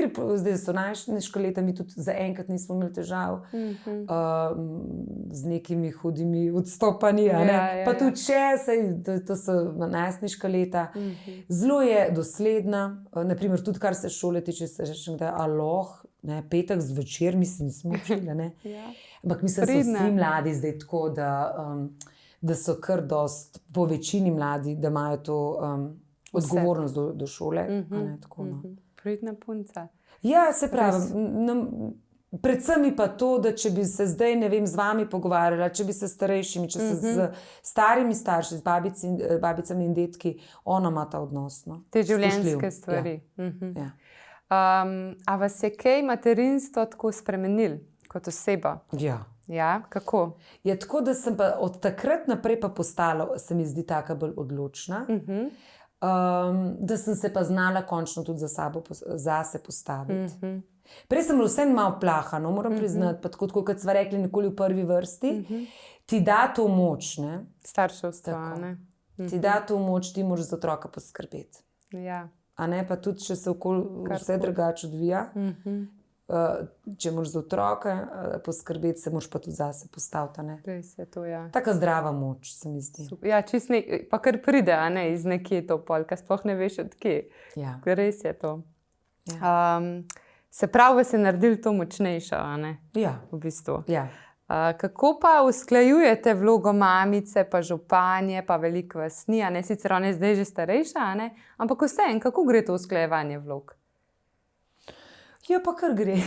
so najštešnejša leta, mi tudi zaenkrat nismo imeli težav z nekimi hudimi odstopanji, a ne? Ja, ja, Pa ja. tudi to so najstniška leta. Zelo je dosledna, naprimer tudi kar se šole tiče, se rečem, da je aloh, ne, petek zvečer, mislim, nismo učili, ne? Ja. Ampak mislim, da so Pridna. vsi mladi zdaj tako, da so kar dost, po večini mladi, da imajo to odgovornost do šole. A ne, tako, no. Pridna punca. Ja, se pravi, predvsem je pa to, da če bi se zdaj, ne vem, z vami pogovarjala, če bi se s starejšimi, če se z starimi starši, z babicami in detki, ona ima ta odnos. No. Te Spoštljiv. življenjske stvari. Ja. A vas je kaj materinstvo tako spremenil kot oseba? Ja. Ja, kako? Je tako, da sem pa od takrat naprej pa postala, se mi zdi, taka bolj odločna. Da sem se pa znala končno tudi zase postaviti. Prej sem bila vseeno malo plaha, no, moram priznati, pa tako kot smo rekli, nikoli v prvi vrsti, ti da to moč, ne? Starševstvo, Tako. ne? Ti da to moč, ti moraš za otroka poskrbeti. Ja. A ne, pa tudi, če se vse drugače odvija, če moraš za otroka poskrbeti, se moraš pa tudi zase postaviti, a ne? Res je to, ja. Taka zdrava moč, se mi zdi. Ja, čist pa kar pride, a ne, iz nekje to pol, ker sploh ne veš od kje. Ja. Res je to. Ja. Se pravi, vas je naredil to močnejša, a ne? Ja. V bistvu. Ja. Kako pa usklajujete vlogo mamice, pa županje, pa veliko vas ni, a ne? Sicer ona je zdaj že starejša, a ne? Ampak vseeno, kako gre to usklajevanje vlog? Ja, pa kar gre.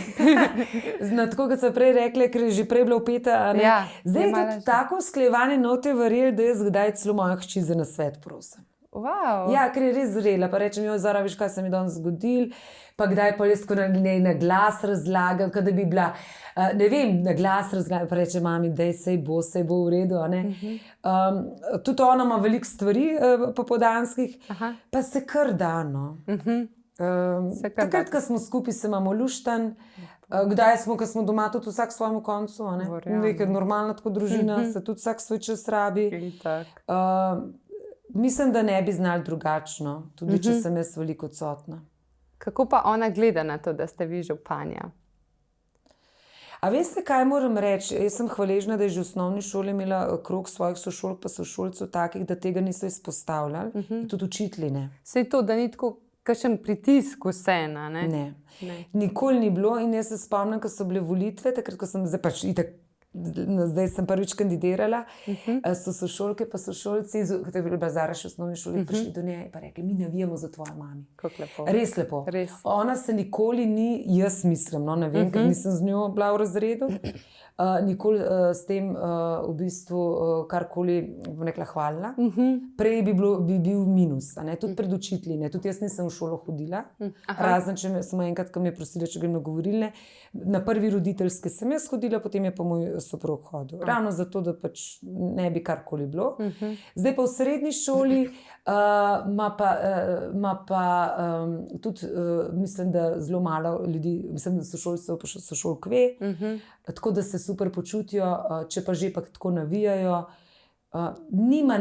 Tako kot so prej rekli, ker je že prej bila vpeta. Ja, Zdaj je je malo tudi že. tako usklajevanje, note verjeli, da jaz kdaj celo moja hči za nasvet prosim. Wow. Ja, ker je res zrela. Pa rečem, jo, Zara, veš, kaj se mi danes zgodil. Pa kdaj pa jaz tako na glas razlagam, da bi bila, ne vem, na glas razlagam. Pa reče mami, da se bo v redu. A ne? Tudi ona ima veliko stvari popoldanskih, pa se kar da. No. Se kar Takrat, da. ko smo skupaj, se imamo luštan. Kdaj smo, ko smo doma, tudi vsak svojemu koncu. Verjamem. Nekaj normalna tako družina, se tudi vsak svoj čas rabi. Itak. Mislim, da ne bi znali drugačno, tudi če sem jaz veliko odsotna. Kako pa ona gleda na to, da ste vi županja? A veste, kaj moram reči? Jaz sem hvaležna, da je že v osnovni šoli imela krog svojih sošolk pa sošolcev takih, da tega niso izpostavljali. In tudi učitelji ne. Sej to, da ni tako kakšen pritisk vseeno, ne? Ne. Ne. Nikoli ni bilo in jaz se spomnim, ko so bile volitve, takrat, ko sem zdaj pač itak. Zdaj sem prvič kandidirala, so sošolke pa sošolci, kot je bila Zara še v osnovni šoli, prišli do nje in pa rekli, mi navijamo za tvojo mami. Kako lepo. Res lepo. Res. Ona se nikoli ni, jaz mislim, no, ne vem, ker nisem z njo bila v razredu, nikoli s tem v bistvu karkoli, bom rekla, hvalila. Prej bi bil minus, a ne, tudi pred učitelji, ne, tudi jaz nisem v šolo hodila, razen če smo enkrat, ko me je prosila, če grem na govorilne, na prvi roditeljske sem jaz hodila, potem je pa moj soprog hodil. Ravno zato, da pač ne bi karkoli bilo. Zdaj pa v srednji šoli ima pa tudi, mislim, da zelo malo ljudi, mislim, da sošolcev pa sošolk ve, tako da se super počutijo, če pa že pa tako navijajo. Nima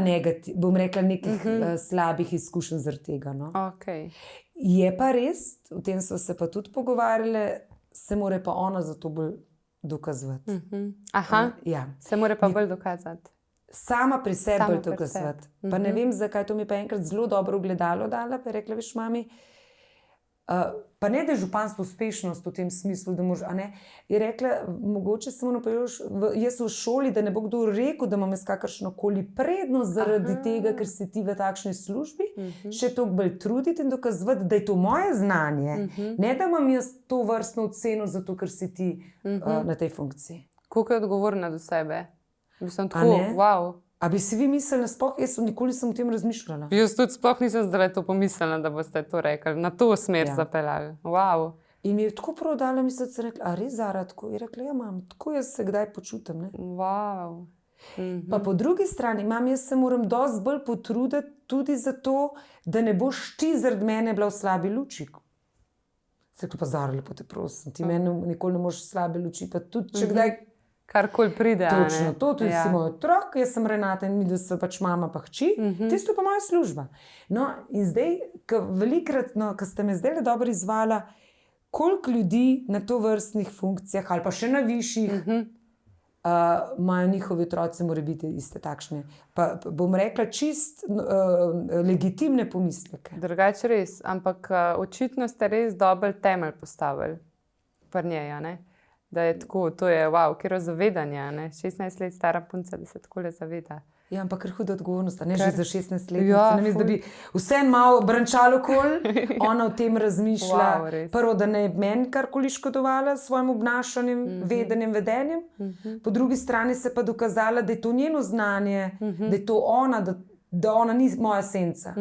bom rekla, nekih slabih izkušenj zaradi tega. No. Okay. Je pa res, o tem smo se pa tudi pogovarjali, se mora pa ona za to bolj dokazovati. Aha, Ja. se mora pa bolj dokazati. Sama pri sebi Sama bolj pri dokazovati. sebi. Pa ne vem, zakaj to mi pa enkrat zelo dobro ogledalo dala, pa je rekla, veš, mami, pa ne, da je županstvo uspešnost v tem smislu, da moraš, a ne, je rekla, mogoče samo napojoš, jaz v šoli, da ne bo kdo rekel, da imam jaz kakršnokoli prednost zaradi tega, ker si ti v takšni službi, še toliko bolj truditi in dokazovati, da je to moje znanje, ne da imam jaz to vrstno oceno zato, ker si ti na tej funkciji. Koliko je odgovorna do sebe? Mislim, A tako, ne? wow. A bi si vi mislili, sploh jaz nikoli sem o tem razmišljala. Jaz tudi sploh nisem zdaj to pomislila, da boste to rekli, na to smer zapeljali. Wow. In mi je tako prav dala misliti, da je rekla, a res Zara tako? Je rekla, ja, mam, tako jaz se kdaj počutim. Ne? Wow. Pa po drugi strani, jaz se moram dosti bolj potruditi tudi zato, da ne boš ti zaradi mene bila v slabi luči. Se pa Zara, lepo te prosim, ti meni nikoli ne moreš slabe luči, pa tudi če kdaj karkoli pride. točno to, tudi si moj otrok, jaz sem Renata in mi, da so pač mama pa hči, tisto pa moja služba. No, in zdaj, velikrat, ko ste me zdaj dobro izvala, koliko ljudi na to vrstnih funkcijah ali pa še na višjih, imajo njihovi otroci, mora biti iste takšne. Pa bom rekla, čist legitimne pomisleke. Drugače res, ampak očitno ste res dober temelj postavili pri njej, a ne? Da je tako, to je wow, kjer zavedanje, a ne? 16 let stara punca, da se takole zaveda. Ja, ampak ker huda odgovornost, ne že za 16 let. Ja, se namesto, da bi vse malo brančalo okoli, ona o tem razmišlja. Wow, res. Prvo, da ne bi meni karkoli škodovala s svojim obnašanjem, vedenjem, vedenjem. Po drugi strani se pa dokazala, da je to njeno znanje, da je to ona, da ona ni moja senca.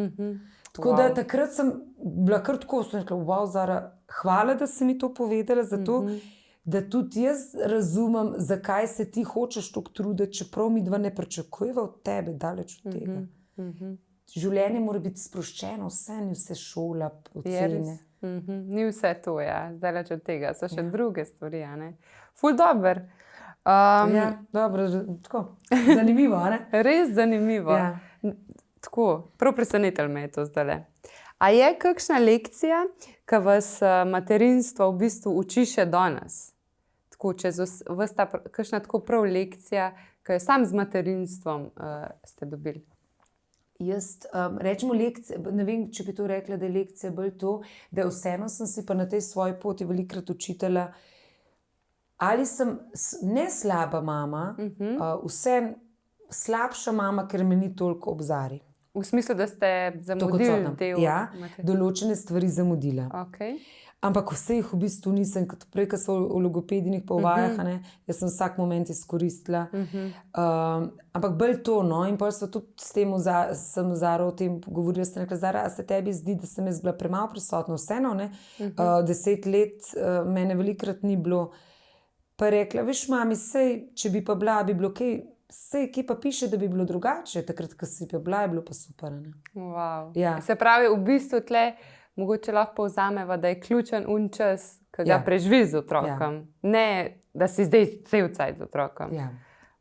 Tako da takrat sem bila kar tako, sem rekla, wow, Zara, hvala, da si mi to povedala, zato da tudi jaz razumem, zakaj se ti hočeš toliko truditi, čeprav mi dva ne pričakujeva od tebe, daleč od tega. Življenje mora biti sproščeno, vse šola, ocene. Ni vse to, ja, daleč od tega, so še druge stvari, a ne? Ful dober. Ja, dobro, tako, zanimivo, a ne? Res zanimivo. Ja. Tako, prav presenetil me je to zdajle. A je kakšna lekcija, ki vas materinstvo v bistvu uči še danes? Tako, čez vsta, kakšna tako prav lekcija, ki jo sam z materinstvom ste dobili? Jaz, rečemo lekcija, ne vem, če bi to rekla, da je lekcija bolj to, da vseeno sem si pa na tej svoji poti velikokrat učitala, ali sem ne slaba mama, vseeno slabša mama, ker me ni toliko obzari. V smislu, da ste zamudili del? Ja, določene stvari zamudila. Okay. Ampak vse jih v bistvu nisem, kot prej, ko so v logopedinih pa v vajah, jaz sem vsak moment izkoristila. Ampak bolj to, no, in potem so tudi s tem, sem Zaro o tem govorila, sem rekla, Zara, a se tebi zdi, da sem jaz bila premalo prisotna, vseeno, ne? 10 let mene velikrat ni bilo. Pa rekla, veš, mami, sej, če bi pa bila, bi bilo kaj, sej, kje pa piše, da bi bilo drugače, takrat, ko si pa bila, je bilo pa super, ne? Wow. Ja. Se pravi, v bistvu tle mogoče lahko povzameva, da je ključen čas, ki ga preživi z otrokom. Ne, da si zdaj cel cajt z otrokom. Ja.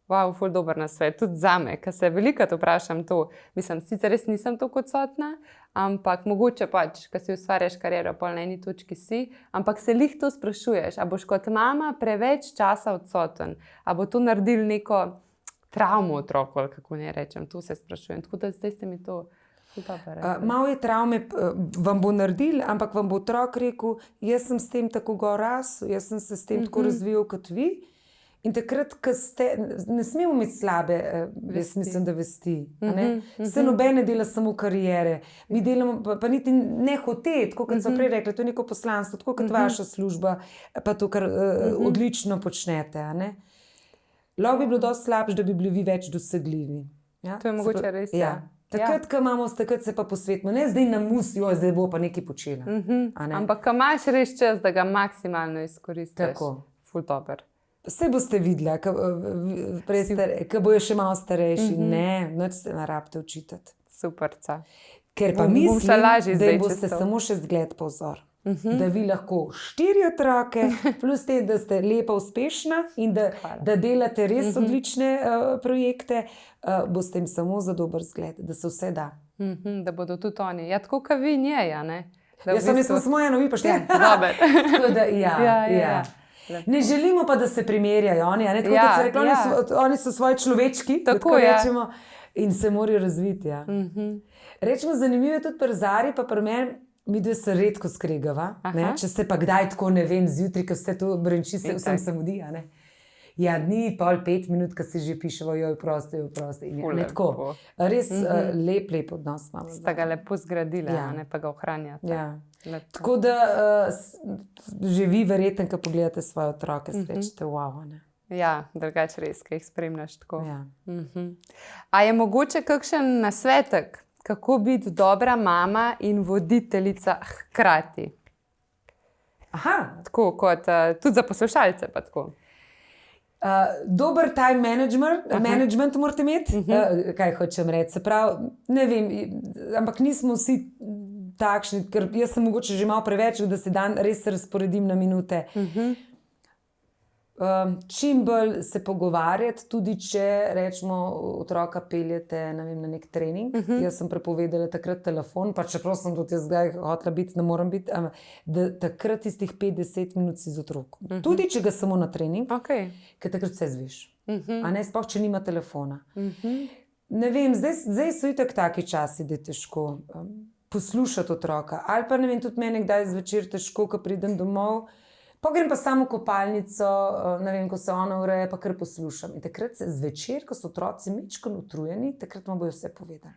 Wow, ful dober nasvet, tudi zame, ker se velikokrat vprašam to. Mislim, sicer res nisem toliko odsotna, ampak mogoče pač, ko si ustvarjaš kariero, pol na eni točki si, ampak se lih to sprašuješ, a boš kot mama preveč časa odsoten, a bo to naredil neko travmo otroku, ali kako ne rečem, to se sprašujem. Tako da zdaj ste mi to malo je travme, vam bo naredil, ampak vam bo otrok rekel, jaz sem s tem tako rasel, jaz sem se s tem tako razvijal kot vi. In takrat, ko ste, ne smemo imeti slabe, jaz mislim, da vesti. Se nobene dela samo karijere. Mi delamo, pa niti ne hote, tako kot so prej rekli, to je neko poslanstvo, tako kot vaša služba, pa to, kar odlično počnete. A ne? Lahko bi bilo dosti slabše, da bi bili vi več dosegljivi. Ja? To je mogoče res, ja. Takrat, ko imamo, takrat se pa posvetimo. Ne zdaj na musijo, zdaj bo pa nekaj počela. Ampak, ko imaš res čas, da ga maksimalno izkoristiš. Tako. Ful dober. Vse boste videli, ko bojo še malo starejši. Ne, noč se ne rabite učitati. Superca. Ker pa mislim, da jim boste samo še zgled pa vzor. Da vi lahko 4 otroke, plus te, da ste lepa, uspešna in da delate res odlične projekte, boste jim samo za dober zgled, da se vse da. Da bodo tudi oni. Ja, tako kot vi njej, ne? Jaz sem samo eno, vi pa 4. Dober. Tako da, ja. Ne želimo pa, da se primerjajo oni, ne? Tako kot se rekli, oni so svoji človečki, tako rečemo, in se morajo razviti. Rečemo, zanimivo je tudi pri Zari, pa pri meni, mi dve se redko skregava, če se pa kdaj tako, ne vem, zjutraj, ko vse to brenči, vsem se mudi, a ne? Ja, ni pol 5 minut, ko si že piševo, joj, prosti. Ne tako, res lep odnos imamo. Sta ga lepo zgradila, ne pa ga ohranjate. Ja. Tako da že vi verjetno, ko pogledate svoje otroke, srečete wow, ne? Ja, drugače res, ko jih spremljaš tako. A je mogoče kakšen nasvetek, kako biti dobra mama in voditeljica hkrati? Aha. Tako kot tudi za poslušalce pa tako. Dober time management morate imeti, kaj hočem reči. Se pravi, ne vem, ampak nismo vsi takšni, ker jaz sem mogoče že malo preveč, da se dan res razporedim na minute. Čim bolj se pogovarjati, tudi če rečemo, otroka peljete na nek trening. Jaz sem prepovedala takrat telefon, pa čeprav sem tudi jaz zdaj hotela biti, ne moram biti, da takrat tistih 5-10 minut si z otrokom. Tudi če ga samo na trening, ker takrat vse zveš. A ne, sploh če nima telefona. Ne vem, zdaj so itak taki časi, da je težko poslušati otroka. Ali pa ne vem, tudi meni kdaj zvečer težko, ko pridem domov, pa grem pa samo v kopalnico, ne vem, ko se ona ureja, pa kar poslušam. In takrat se zvečer, ko so otroci majčkeno utrujeni, takrat vam bojo vse povedali.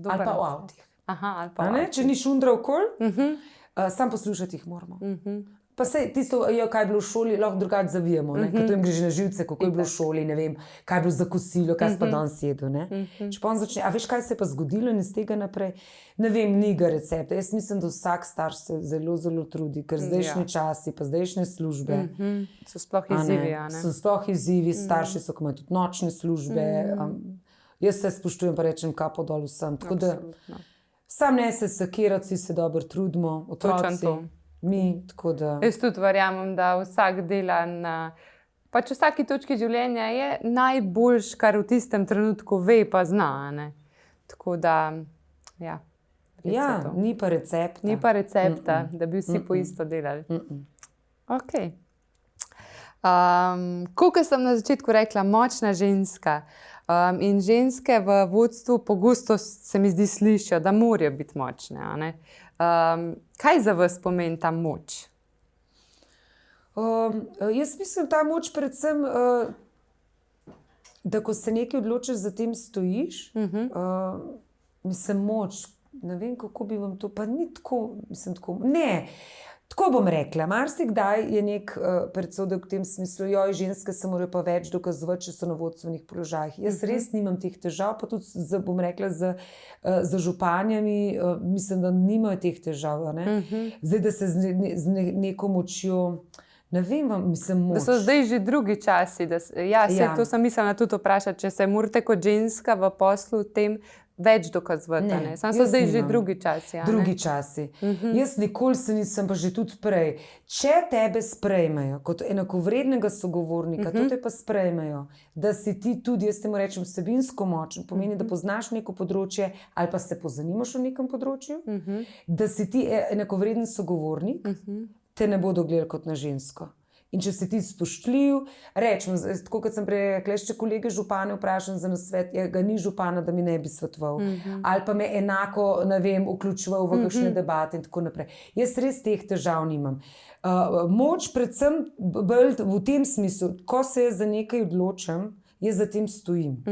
Ali pa v avtih. Ali pa v avtih. Če ni šundra okoli, sam poslušati jih moramo. Pa se tisto, kaj je bilo v šoli, lahko drugače zavijemo, ker to jim gre že na živce, kako je bilo v šoli, ne vem, kaj je bilo za kosilo, kaj si pa danes jedel. Če pa on začne, a veš, kaj se je pa zgodilo in iz tega naprej, ne vem, ni ga recepta. Jaz mislim, da vsak starš se zelo, zelo trudi, ker zdajšnji časi, pa zdajšnje službe. So sploh izzivi, a ne? So sploh izzivi, starši so, ko imajo tudi nočne službe. Jaz se spoštujem, pa rečem kapo dol vsem. Tako da sam ne se sekirati, vsi se dobro trudimo, otroci. Mi, tako da. Jaz tudi verjamem, da vsak dela na pač vsaki točki življenja je najboljš, kar v tistem trenutku ve pa zna. Tako da, ja. Ni pa recepta. Ni pa recepta, da bi vsi po isto delali. Ok. Kot sem na začetku rekla, močna ženska. In ženske v vodstvu pogosto se mi zdi slišijo, da morajo biti močne, a ne? Kaj za vas pomeni ta moč? Jaz mislim, ta moč predvsem, da ko se nekaj odločiš, za tem stojiš. Mislim, moč, ne vem, kako bi vam to, pa ni tako, mislim, tako, ne. Tako bom rekla, marsikdaj je nek predsodek v tem smislu, ženske se morajo pa več dokazovati, če so na vodstvenih položajih. Jaz res nimam teh težav, pa tudi, bom rekla, z županjami, mislim, da nimajo teh težav. Zdaj, da se z neko močjo, ne vem, mislim, moč. Da so zdaj že drugi časi. To sem mislila tudi vprašati, če se morate kot ženska v poslu tem več dokazovati. Samo so zdaj že drugi časi. Drugi časi. Jaz nikoli se nisem, pa že tudi prej. Če tebe sprejmejo kot enakovrednega sogovornika, to te pa sprejmejo, da si ti tudi, jaz temu rečem, vsebinsko močen, pomeni, da poznaš neko področje ali pa se pozanimaš o nekem področju, da si ti enakovreden sogovornik, te ne bodo gledali kot na žensko. In če si ti spoštljiv, rečem, tako kot sem prej rekla, če kolege župane vprašam za nasvet, ga ni župana, da mi ne bi svetoval. Ali pa me enako, ne vem, vključeval v kakšne debate in tako naprej. Jaz res teh težav nimam. Moč predvsem v tem smislu, ko se jaz za nekaj odločam, jaz za tem stojim.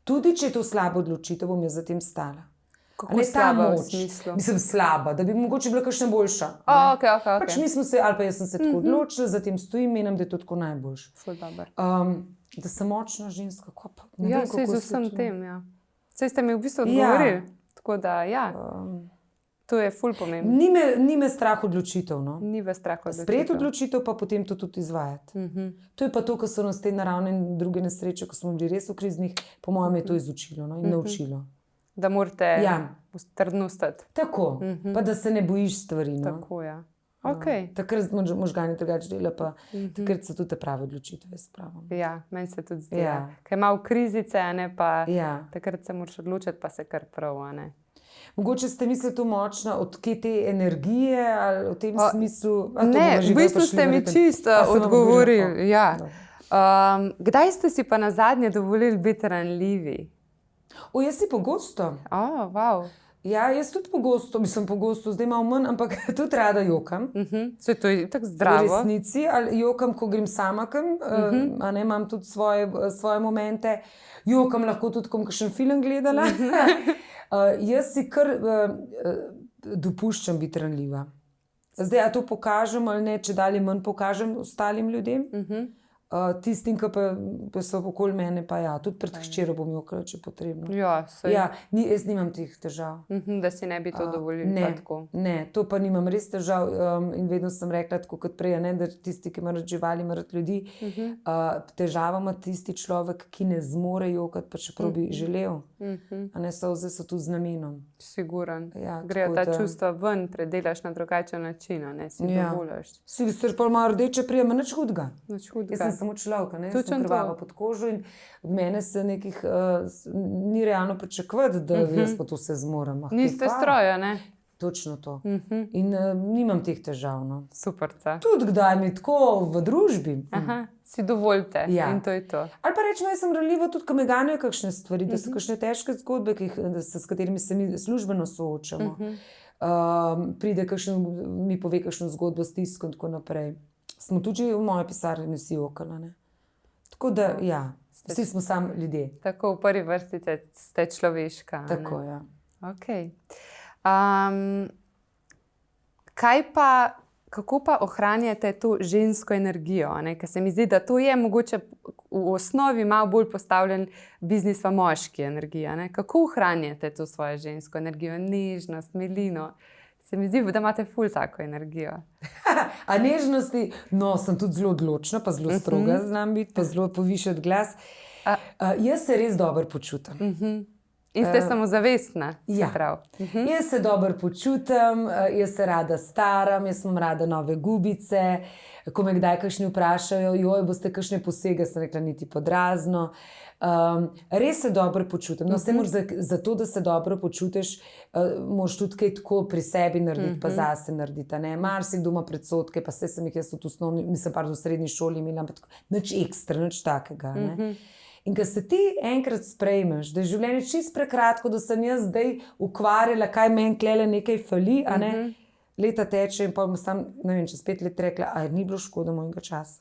Tudi če je to slaba odločitev, bom jaz za tem stala. Kako slaba v smislu? Mislim, slaba, da bi mogoče bila kakšna boljša. Pač mi smo se, ali pa jaz sem se tako odločila, za tem stojim, menim, da je to tako najboljš. Da sem močna ženska, kako pa? Ja, saj z vsem tem, ja. Saj ste mi v bistvu odgovorili. Tako da, ja. To je ful pomembno. Ni me strah odločitev, no. Ni me strah odločitev. Sprejeti odločitev, pa potem to tudi izvajati. To je pa to, ko so nas te naravne in druge nesreče, ko smo bili res v kriznih, po mojem je to izučilo, no, in naučilo. Da morate trdno stati. Tako, pa da se ne bojiš stvari. Tako, ja. Takrat možgani drugače dela, pa takrat so tudi te prave odločitve. Ja, meni se tudi zdi. Ker ima v krizice, pa takrat se moraš odločiti, pa se kar prav. Mogoče ste mislili to močna, odkje te energije ali v tem smislu? Ne, v bistvu ste mi čisto odgovorili. Kdaj ste si pa nazadnje dovolili biti ranljivi? Jaz si pogosto. Wow. Ja, jaz tudi pogosto, zdaj malo manj, ampak tudi rada jokam. Se to je tako zdravo? V resnici, ali jokam, ko grem sama kam, imam tudi svoje momente. Jokam lahko tudi, ko bom kakšen film gledala. Jaz si kar dopuščam biti ranljiva. Zdaj, a to pokažem ali ne, če dalje manj pokažem ostalim ljudem. tistim, ki pa so okoli mene, pa ja, tudi pred hčerjo bom jokala, če potrebno. Ja, saj. Ja, jaz nimam teh težav. Da si ne bi to dovolili. Ne, to pa nimam res težav. In vedno sem rekla, tako kot prej, ne, da tisti, ki ima rad živali, ima rad ljudi. Težava ima tisti človek, ki ne zmore jokati, pa čeprav bi želel. A ne, solze so tudi z namenom. Siguren. Ja, grejo ta čustva ven, predelaš na drugačen način, ne si dovoliš. Sicer pa ima rdeče prijema, nič hudega. Nič hudega. Jaz sem samo človek, ne, sem krvava pod kožo in od mene se nekih ni realno pričakovati, da jaz pa to vse zmorem. Niste stroja, ne? Točno to. In nimam teh težav. No. Superca. Tudi kdaj mi tako v družbi. Si dovolite in to je to. Ali pa rečemo, jaz sem ranljiva tudi, ko me ganjajo kakšne stvari, da so kakšne težke zgodbe, s katerimi se mi službeno soočamo. Pride kakšen, mi pove kakšno zgodbo, stisko in tako naprej. Smo tudi v moje pisarni vsi okala. Tako da, ja, vsi smo sami ljudje. Tako v prvi vrsti ste človeška. Tako, ja. Okay. Kako pa ohranjate to žensko energijo? Ker se mi zdi, da to je mogoče v osnovi malo bolj postavljen biznis v moški energiji. Kako ohranjate to svojo žensko energijo, nežnost, milino? Se mi zdi, da imate ful tako energijo. A nežnosti, no, sem tudi zelo odločna, pa zelo stroga znam biti, pa zelo povišati glas. Jaz se res dobro počutim. In ste samozavestna, se pravi. Jaz se dobro počutim, jaz se rada staram, jaz imam rada nove gubice. Ko me kdaj kakšni vprašajo, joj, boste kakšne posege, sem rekla, niti podrazno. Res se dobro počutim. No, za to, da se dobro počutiš, moraš tudi kaj tako pri sebi narediti, pa zase narediti. Marsikdo ima predsodke, pa sem jih jaz tudi v srednji šoli imela, nič ekstra, nič takega. In ko se ti enkrat sprejmeš, da je življenje čisto prekratko, da sem jaz zdaj ukvarjala, kaj meni klele nekaj fali, leta teče in pa sam, ne vem, čez 5 let rekla, ni bilo škoda mojega časa.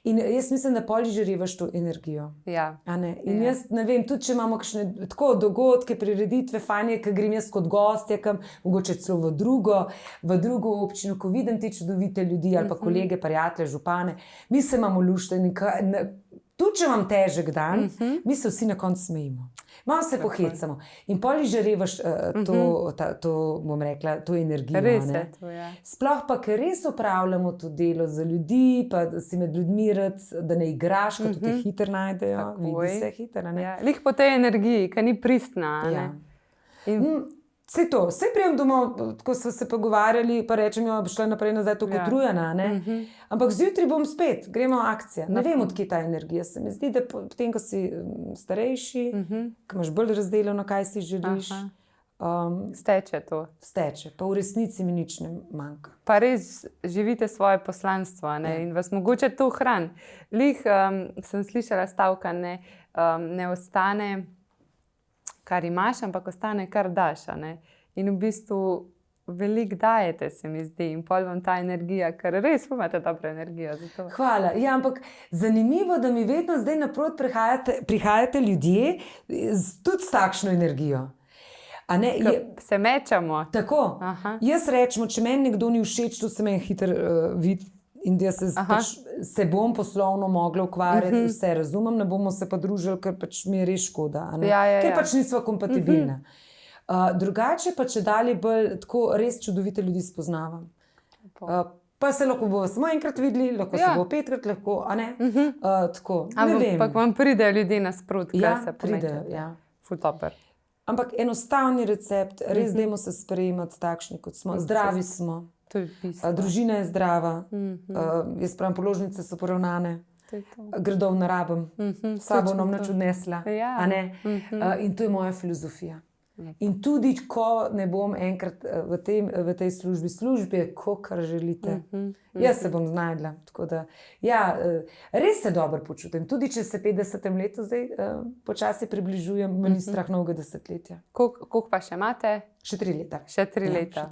In jaz mislim, da pol žarevaš to energijo. Ja. In jaz ne vem, tudi če imamo kakšne tako dogodke, prireditve, fajn je, ko grem jaz kot gostja, mogoče celo v drugo občino, ko vidim te čudovite ljudi ali pa kolege, prijatelje, župane, mi se imamo lušteni. Tudi če imam težek dan, mi se vsi na koncu smejimo. Malo se pohecamo. In pol žarevaš to, bom rekla, to energijo. Res je to, ja. Sploh pa, ker res opravljamo to delo za ljudi, pa da si med ljudmi rad, da ne igraš, ker tudi hitro najdejo. Vidi se hitro, ne? Ja. Lih po tej energiji, ki ni pristna, ne? Vse to, vse prijem domov, ko smo se pogovarjali, pa rečem, jo, bi šla naprej nazaj, tako utrujena, ne? Ampak zjutraj bom spet, gremo akcija. Ne vem, odkje ta energija. Se mi zdi, da potem, ko si starejši, ko imaš bolj razdeljeno, kaj si želiš, steče to. Steče, pa v resnici mi nič ne manjka. Pa res živite svoje poslanstvo, ne? In vas mogoče to hrani. Lih sem slišala stavka, ne ostane kar imaš, ampak ostane, kar daš. In v bistvu veliko dajete, se mi zdi, in pol vam ta energija, ker res imate dobro energijo. Zato. Hvala. Ja, ampak zanimivo, da mi vedno zdaj naprot prihajate ljudje tudi s takšno energijo. Se mečamo. Tako. Jaz rečem, če meni nekdo ni všeč, to se meni hitro vidi. In da se bom poslovno mogla ukvarjati, vse razumem, ne bomo se pa družili, ker pač mi je res škoda. Ker pač nisva kompatibilna. Drugače pa, če dalje bolj tako res čudovite ljudi spoznavam. Pa se lahko bo samo enkrat videli, lahko se bo 5krat, lahko, a ne? Tako, ne vem. Ampak vam pridejo ljudi nasprot, kaj se pridejo, ja. Ful dober. Ampak enostavni recept, res dajmo se sprejemati takšni, kot smo. Zdravi smo. Družina je zdrava, jaz pravim, položnice so poravnane, gredo v narabem, sabo nam nič odnesla. In to je moja filozofija. In tudi, ko ne bom enkrat v tej službi, kar želite, jaz se bom znajdla. Tako da, ja, res se dobro počutim. Tudi, če se 50. letu zdaj počasi približujem, me ni strah novega desetletja. Koliko pa še imate? Še 3 leta. Še 3 leta.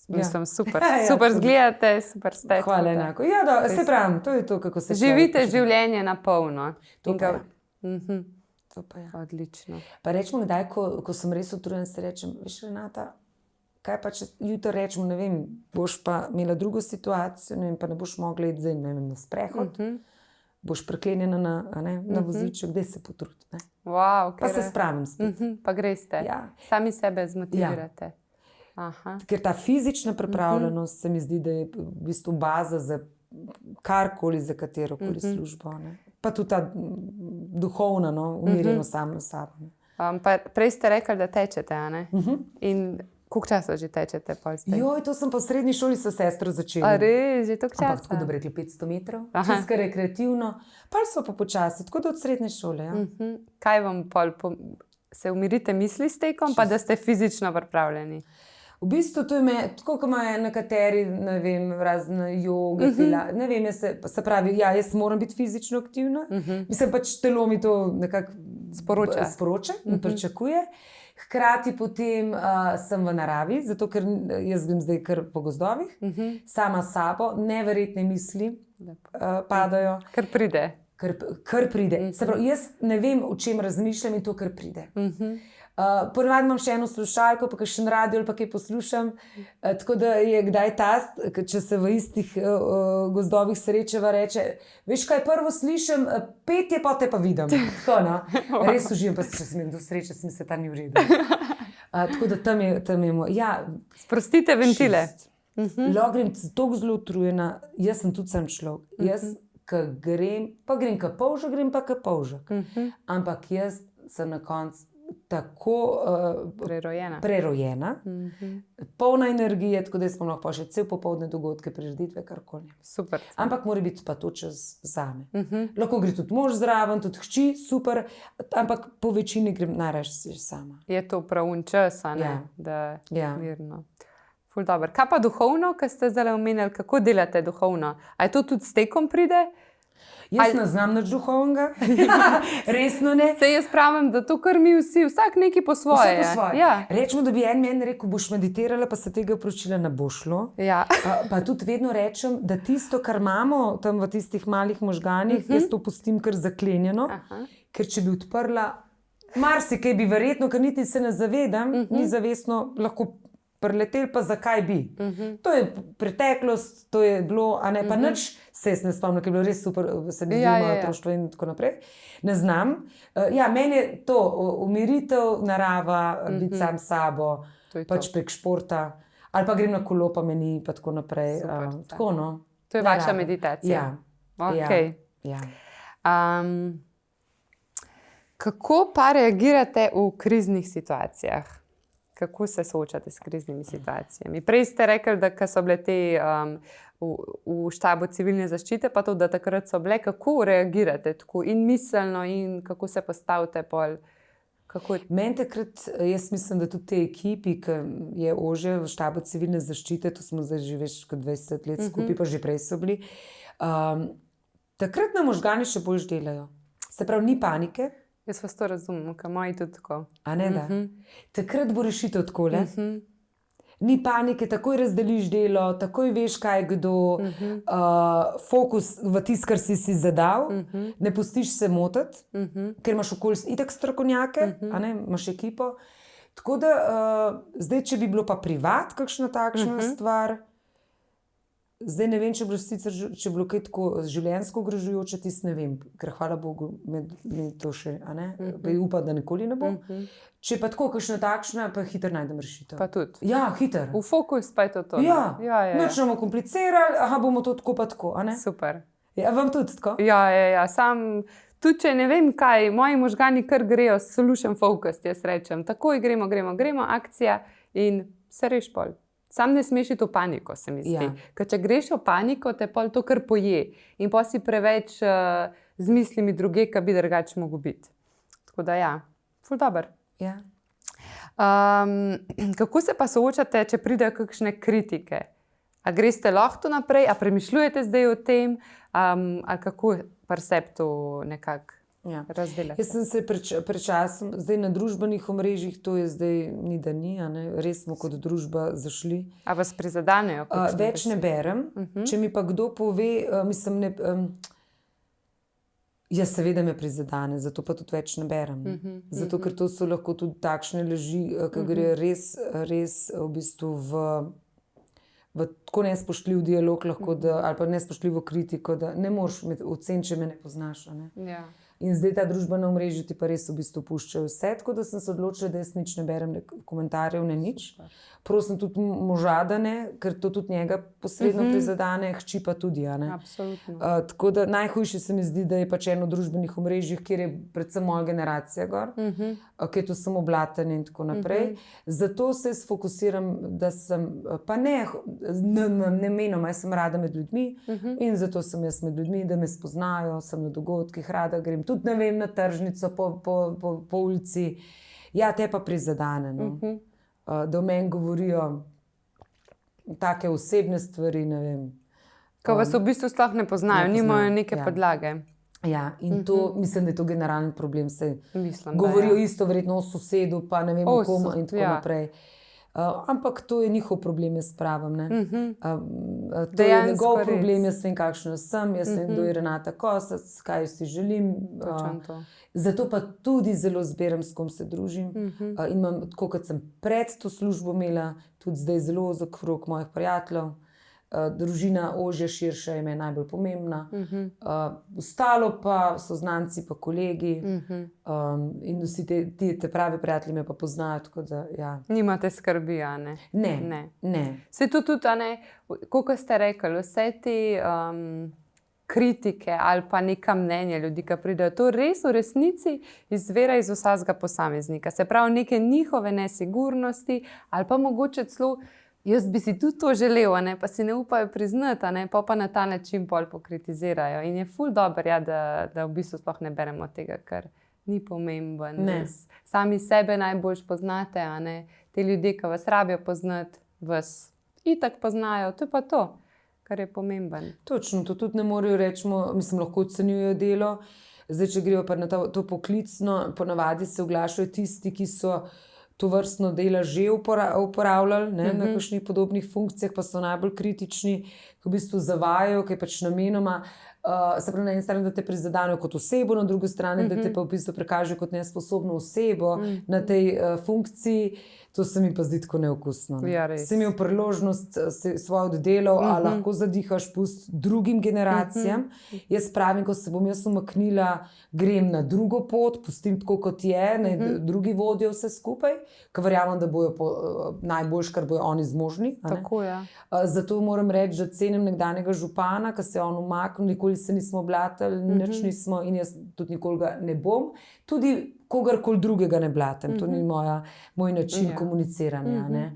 Mislim, super. Super zgledate, super ste. Hvala enako. Ja, se pravim, to je to, kako se živite življenje na polno. To pa je. Odlično. Pa rečemo, kdaj, ko sem res utrujena, se rečem, veš, Renata, kaj pa če jutri rečemo, ne vem, boš pa imela drugo situacijo, ne vem, pa ne boš mogla iti zdaj, ne vem, na sprehod, boš priklenjena na voziček, kdaj se potrudi. Wow, Pa se spravim spet. Pa greste. Ja. Sami sebe zmotivirate. Ker ta fizična pripravljenost se mi zdi, da je v bistvu baza za karkoli, za katerokoli službo. Ne. Pa tudi ta duhovna, umirjenost sama sabo. Prej ste rekli, da tečete, a ne? In koliko časa že tečete? Joj, to sem pa v srednji šoli s sestro začela. A res, že toliko časa? Ampak tako, da bi rekli 500 metrov, čisto rekreativno. Pa so pa počasi, tako da od srednje šole. Ja. Kaj vam se umirite misli s tekom, pa da ste fizično pripravljeni? V bistvu to je tako, kot imajo nekateri, ne vem, razne joge, ne vem, se pravi, ja, jaz moram biti fizično aktivna. Mislim, pač telo mi to nekako sporoča in pričakuje. Hkrati potem sem v naravi, zato ker jaz grem zdaj kar po gozdovih, sama s sabo, neverjetne misli padajo. Kar pride. Kar pride. Se pravi, jaz ne vem, o čem razmišljam in to kar pride. Ponavadi imam še eno slušalko, pa še en radio ali pa kaj poslušam. Tako da je kdaj če se v istih gozdovih srečeva, reče, veš kaj, prvo slišim, petje, pa te pa vidim. Tako, no. Res uživam, pa če sem do sreče, sem se ta ni v redu. Tako da tam je moj. Ja, sprostite ventile. Grem tako zelo utrujena, jaz sem tudi sam človek. Jaz, ko grem, pa grem ka polžek, grem pa ka polžek. Ampak jaz sem na koncu tako prerojena, polna energije, tako da smo lahko še cel popoldne dogodke, prireditve, karkoli. Super. Ampak mora biti pa to čas zame. Lahko gre tudi mož zraven, tudi hči, super, ampak po večini grem najraje sama. Je to pravun čas, a ne? Da mirno. Ful dobro. Kaj pa duhovno, kar ste zdaj omenili, kako delate duhovno? A je to tudi s tekom pride? Jaz ne znam nič duhovnega, resno ne. Se jaz pravim, da to kar mi vsi, vsak neki po svoje. Ja. Rečemo, da bi en meni rekel, boš meditirala, pa se tega poročila ne bo šlo. Ja. Pa tudi vedno rečem, da tisto, kar imamo tam v tistih malih možganih, jaz to pustim kar zaklenjeno, ker če bi odprla, marsikaj bi verjetno, ker niti se ne zavedam, ni zavestno lahko preletel, pa zakaj bi. To je preteklost, to je bilo, a ne pa nič, se jaz ne spomnim, ker je bilo res super, se mi zdi moje otroštvo in tako naprej. Ne znam. Ja, meni je to umiritev, narava, biti sam s sabo, pač prek športa, ali pa grem na kolo, pa meni pa tako naprej. Tako, no. To je vaša meditacija? Ja. Okay. Ja. Kako pa reagirate v kriznih situacijah? Kako se soočate s kriznimi situacijami? Prej ste rekli, da so bile te v štabu civilne zaščite, pa to, da takrat so bile. Kako reagirate tako in miselno in kako se postavite pol? Meni takrat, jaz mislim, da tudi te ekipi, ki je ože v štabu civilne zaščite, to smo zdaj že več kot 20 let skupaj, pa že prej so bili, takrat na možgani še bolj delajo. Se pravi, ni panike. Jaz vas to razumem, kaj moji tudi tako. A ne da? Takrat bo rešitev takole. Ni panike, takoj razdeliš delo, takoj veš, kaj je kdo, fokus v tisto, kar si zadal, ne pustiš se motiti, ker imaš okoli itak strokovnjake, a ne, imaš ekipo. Tako da, zdaj, če bi bilo pa privat, kakšna takšna stvar, zdaj ne vem, če je bilo kaj tako življenjsko ogrožujoče, ne vem, ker hvala Bogu, me to še, a ne, upam, da nikoli ne bo. Če pa tako, kakšna takšna, pa hitro najdem rešitev. Pa tudi? Ja, hitro. V fokus pa je to. Ja, nič bomo komplicirali, bomo to tako pa tako, a ne? Super. Ja, vam tudi tako? Ja, sam, tudi če ne vem kaj, moji možgani kar grejo solution focus, jaz rečem, takoj gremo, akcija in se reš pol. Sam ne smeš iti v paniko, se mi zdi. Ker če greš v paniko, te pol to kar poje. In pa si preveč z mislimi druge, kaj bi drugače mogel biti. Tako da ja, ful dober. Ja. Kako se pa soočate, če pridejo kakšne kritike? A greste lahko naprej, a premišljujete zdaj o tem, ali kako perceptu nekako razdelate? Jaz sem se pred časom, zdaj na družbenih omrežjih, to je zdaj ni da ni, res smo kot družba zašli. A vas prizadanejo? Več ne berem. Če mi pa kdo pove, mislim, Ja, seveda me prizadene, zato pa tudi več ne berem. Zato, ker to so lahko tudi takšne laži, ki gre res v bistvu v tako nespoštljiv dialog, lahko, ali pa nespoštljivo kritiko, da ne moreš oceniti, če me ne poznaš. Ne? Ja. In zdaj ta družbena omrežja ti pa res v bistvu puščajo vse, tako da sem se odločila, da jaz nič ne berem, ne komentarjev, ne nič. Prosim tudi moža, da ne, ker to tudi njega posredno prizadene, hči pa tudi. Absolutno. Tako da najhujše se mi zdi, da je pač eno od družbenih omrežjih, kjer je predvsem moja generacija gor, ki je to samo blatenje in tako naprej. Zato se fokusiram, da sem, pa ne namenoma, jaz sem rada med ljudmi in zato sem jaz med ljudmi, da me spoznajo, sem na dogodkih, rada grem tudi, ne vem, na tržnico po ulici. Ja, te pa prizadene, no. Da v meni govorijo take osebne stvari, ne vem. Ko vas v bistvu sploh ne poznajo, nimajo neke podlage. Ja, in to, mislim, da je to generalni problem. Mislim, govorijo isto verjetno o sosedu, pa ne vem o komu in tako naprej. Ampak to je njihov problem, jaz pravim. To je njegov problem, jaz vem, kakšno sem, jaz vem, kdo je Renata Kosec, kaj si želim. Zato pa tudi zelo zberem, s kom se družim. In imam, tako kot sem pred to službo imela, tudi zdaj zelo ozek krog mojih prijateljev. Družina, ožja, širša je meni najbolj pomembna. Ostalo pa so znanci, pa kolegi. In vsi te pravi prijatelji me pa poznajo. Tako da, ja. Nimate skrbi, a ne? Ne. Se tudi, a ne, kako ste rekli, vse te kritike ali pa neka mnenja ljudi, ki pridejo, to res v resnici izvira iz vsakega posameznika. Se pravi, neke njihove nesigurnosti ali pa mogoče celo jaz bi si tudi to želel, pa si ne upajo priznati, pa na ta način pol pokritizirajo. In je ful dobro, ja, da v bistvu sploh ne beremo tega, ker ni pomemben. Sami sebe najbolj poznate, te ljudje, ki vas rabijo poznati, vas itak poznajo, to je pa to, kar je pomemben. Točno, to tudi ne morejo reči, mislim, lahko ocenjujejo delo. Zdaj, če grejo pa na to poklicno, ponavadi se oglašajo tisti, ki so to vrstno delo že uporabljali na kakšnih podobnih funkcijah, pa so najbolj kritični, ki v bistvu zavajajo, ki je pač namenoma. Se pravi, na eni strani, da te prizadenejo kot osebo, na drugi strani, da te pa v bistvu prikažejo kot nesposobno osebo na tej funkciji. To se mi pa zdi tako neokusno. Ja, res. Si imel priložnost svojo oddelov, a lahko zadihaš pust drugim generacijam. Jaz pravim, ko se bom jaz umaknila, grem na drugo pot, pustim tako, kot je, drugi vodijo vse skupaj, ker verjamem, da bojo najboljš, kar bojo oni zmožni. Tako, ja. Zato moram reči, da cenim nekdanjega župana, ki se je on umaknil, nikoli se nismo blatili, nič nismo in jaz tudi nikoli ga ne bom. Tudi kogarkoli drugega ne blatem, to ni moj način komuniciranja.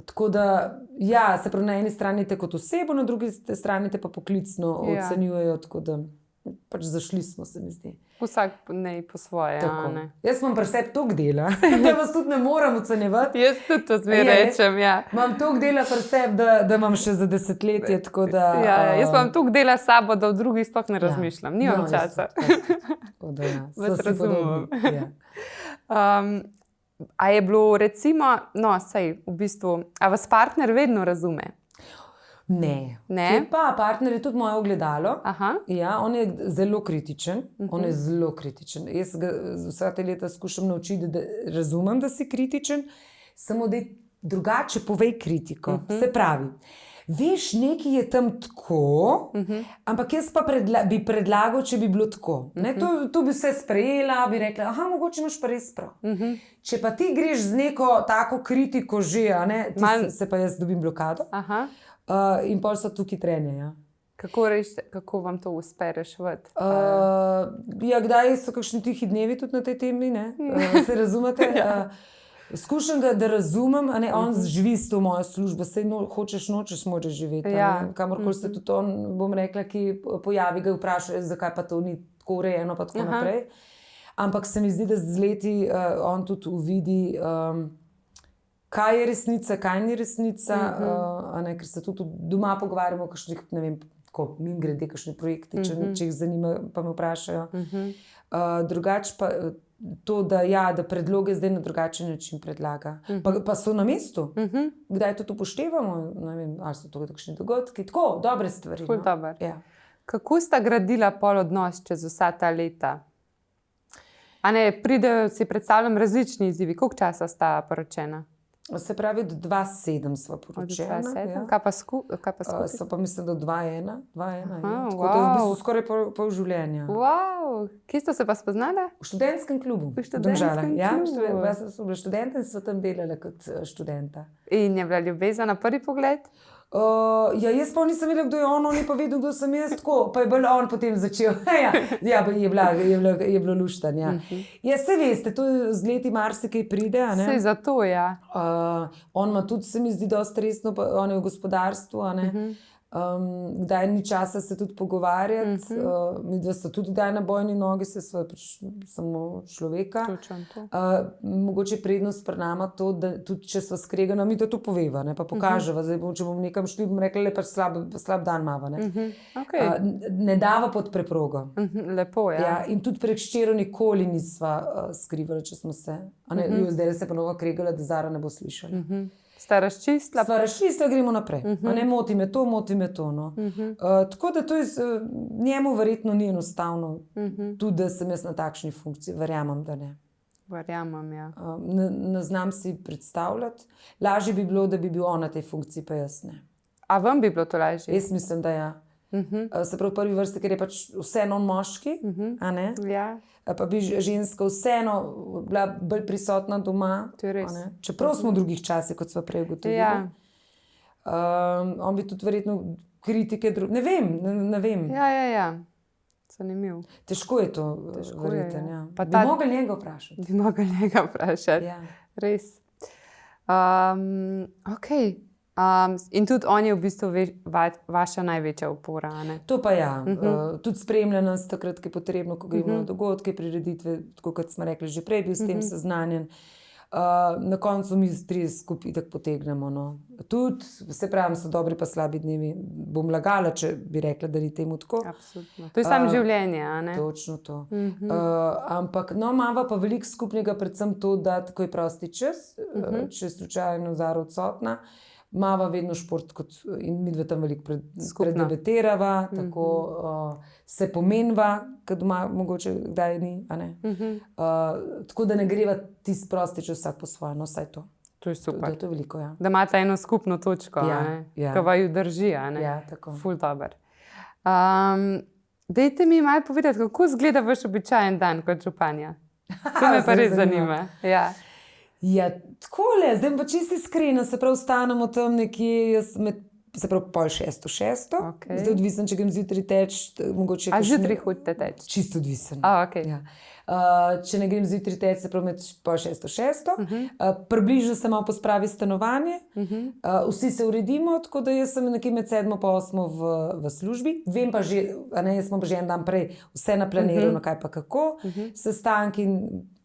Tako da, ja, se pravi, na eni strani te kot osebo, na drugi strani te pa poklicno ocenjujejo, tako da pač zašli smo, se mi zdi. Vsak ne po svoje. Jaz imam pri sebi toliko dela, da vas tudi ne moram ocenjevati. Jaz tudi to zmeraj rečem, ja. Imam toliko dela pri sebi, da imam še za desetletje, tako da... Jaz imam toliko dela s sabo, da v drugih sploh ne razmišljam. Nimam časa. Tako da, ja. Vas razumem. A je bilo recimo, v bistvu, a vas partner vedno razume? Ne. Pa partner je tudi moje ogledalo. Ja, on je zelo kritičen. Jaz ga vsa te leta skušam naučiti, da razumem, da si kritičen, samo da drugače povej kritiko. Se pravi, veš, nekaj je tam tako, ampak jaz pa bi predlagal, če bi bilo tako. To bi vse sprejela, bi rekla, mogoče imaš pa res prav. Če pa ti greš z neko tako kritiko že, se pa jaz dobim blokado. In pol so tukaj trenje, ja. Kako vam to uspe reševati? Ja, kdaj so kakšni tihi dnevi tudi na tej temi, ne? Se razumete? Skušam ga, da razumem, on živi s to mojo službo, saj hočeš, nočeš, moraš živeti. Kamorkoli se tudi on, bom rekla, ki pojavi, ga vprašajo, zakaj pa to ni tako urejeno, pa tako naprej. Ampak se mi zdi, da z leti on tudi uvidi, kaj je resnica, kaj ni resnica, ker se tudi doma pogovarjamo o kakšnih, ne vem, tako mimogrede, kakšni projekti, če jih zanima, pa me vprašajo. Drugače pa to, da predloge zdaj na drugačen način predlaga. Pa so na mestu. Kdaj to upoštevamo, ne vem, ali so to kakšni dogodki, tako, dobre stvari. Ful dober. Kako sta gradila pol odnos čez vsa ta leta? A ne, pridejo, si predstavljam, različni izzivi. Koliko časa sta poročena? Se pravi, od 2,7 sva Od poročena. 27? Ja. Kaj pa skupaj? So pa mislim, da 2,1. Aha, Ja. Tako da je v bistvu wow. skoraj pol življenja. Wow. Kje ste se pa spoznala? V študentskem klubu. V študentskem Domžale. Ja, klubu. jaz sem bila študenta in sem tam delala kot študenta. In je bila ljubezen na prvi pogled? Ja, jaz pa nisem vedela, kdo je on je pa vedel, kdo sem jaz, tako, pa je bil on potem začel. Ja, je bilo luštanje. Ja. Ja, se veste, to z leti marsikaj pride. A ne? Sej zato, ja. On ima tudi, se mi zdi, dosta resno, on je v gospodarstvu. A ne? Kdaj ni časa se tudi pogovarjati, mi dva sta tudi kdaj na bojni nogi, se sva pač samo človeka. Točno to. Mogoče prednost pri nama to, da tudi če sva skregana, mi to poveva, ne, pa pokaževa. Zdaj, če bom nekam šli, bom rekla, le pač slab dan mava. Ne, Okay. ne dava pod preprogo. Lepo je. Ja, in tudi prek ščero nikoli nisva skrivala, če smo se. Zdaj se pa novo kregala, da Zara ne bo slišala. Sta razčistila? Sva razčistila, gremo naprej. Ne moti me to. No. Tako da to je, njemu verjetno ni enostavno, tudi da sem jaz na takšni funkciji, verjamem, da ne. Verjamem, ja. Ne znam si predstavljati. Lažje bi bilo, da bi bil on na tej funkciji, pa jaz ne. A vam bi bilo to lažje? Jaz mislim, da ja. Se pravi, v prvi vrsti, ker je pač vseeno moški, a ne? Ja. Pa bi ženska vseeno bila bolj prisotna doma. To je res. a ne. Čeprav smo v drugih časih, kot smo prej ugotovili. Ja. On bi tudi verjetno kritike ne vem. Ja. Zanimiv. Težko je to, Težko je, verjetno. ja. Ja. Pa Bi ta- mogli njega vprašati. Bi mogla njega vprašati. Ja. Res. Okay. In tudi on je v bistvu vaša največja opora. A ne? To pa ja, tudi spremlja nas takrat, ko je potrebno, ko gremo na dogodke, prireditve, tako kot smo rekli že prej, bil s tem seznanjen. Na koncu mi tri skupaj tako potegnemo. No. Tudi, se pravi, so dobri pa slabi dnevi. Bom lagala, če bi rekla, da ni temu tako. Absolutno. To je samo življenje, a ne? Točno to. Ampak no, imamo pa veliko skupnega, predvsem to, da tako je prosti čas, če je slučajno Zara odsotna. Mava vedno šport in mi dve tam veliko predebatirava, tako se pomenva, kad doma mogoče kdaj ni, a ne. Tako da ne greva tisti prosti čas vsak po svoje, no vsaj to. To je super. To je veliko, ja. Da imate eno skupno točko, Ja, a ne? ja. Ki vaju drži, a ne? Ja, tako. Ful dober. Dajte mi malo povedati, kako izgleda vaš običajen dan kot županja. To me pa res zanima. Ja. Ja, takole, zdaj pa čisto iskrena, se pravi, stanemo tam nekje, se pravi, 5:30, 6:00. Okej. Zdaj odvisno, če grem zjutraj teč, mogoče A kakšne- zjutraj hodite teč? Čisto odvisen. Okay. Ja. Če ne grem zjutraj teč, se pravi med 5:30, 6:00. Približno se malo pospravi stanovanje, vsi se uredimo, tako da jaz sem nekje med 7 in 8 v službi. Vem pa že, a ne, jaz smo pa že en dan prej vse naplanirano, kaj pa kako, sestanki in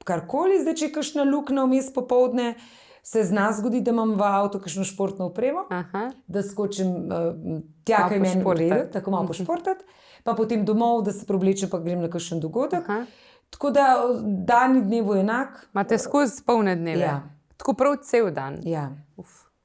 karkoli. Zdaj, če je kakšna luknja vmes popoldne, se zna zgodi, da imam v avtu kakšno športno opremo, da skočim tja, Malo kaj meni pošportati. uredi, tako malo pošportati, pa potem domov, da se preoblečem, pa grem na kakšen dogodek. Tako da dan in dnevu enak. Imate skozi polne dneve? Ja. Tako prav cel dan? Ja,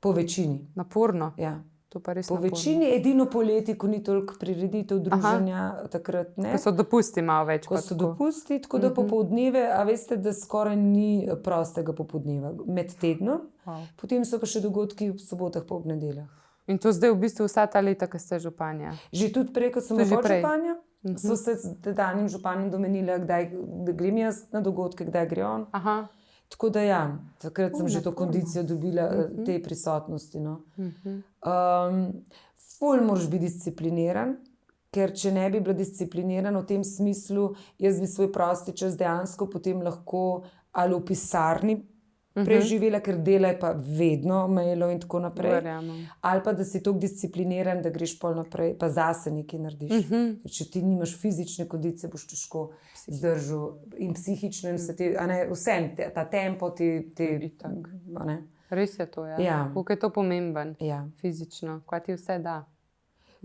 po večini. Naporno? Ja. To pa res Po naporno. večini, edino poleti, ko ni toliko prireditev, druženja, takrat ne. Ko so dopusti malo več. Ko so dopusti, tako da popoldneve, a veste, da skoraj ni prostega popoldneva med tednom. Wow. Potem so pa še dogodki v sobotah pa ob nedeljah. In to zdaj v bistvu vsa ta leta, ko ste županja? Že tudi prej, ko sem To že bila prej. županja, so se s tedanjim županom domenili, kdaj da grem jaz na dogodke, kdaj gre on. Aha. Tako da ja, takrat sem že to naporno. kondicijo dobila, te prisotnosti. No. Ful moraš biti discipliniran, ker če ne bi bila disciplinirana v tem smislu, jaz bi svoj prosti čas dejansko potem lahko ali v pisarni preživela, ker dela je pa vedno omejilo in tako naprej. Verjamem. Ali pa da si tako discipliniran, da greš pol naprej, pa zase nekaj narediš. Ker če ti nimaš fizične kondicije, boš težko zdržal in psihično, in se ti, a ne, vsem, ta tempo ti Itak. a ne. Res je to, ja. Ja. Koliko je to pomemben Ja. fizično, kaj ti vse da.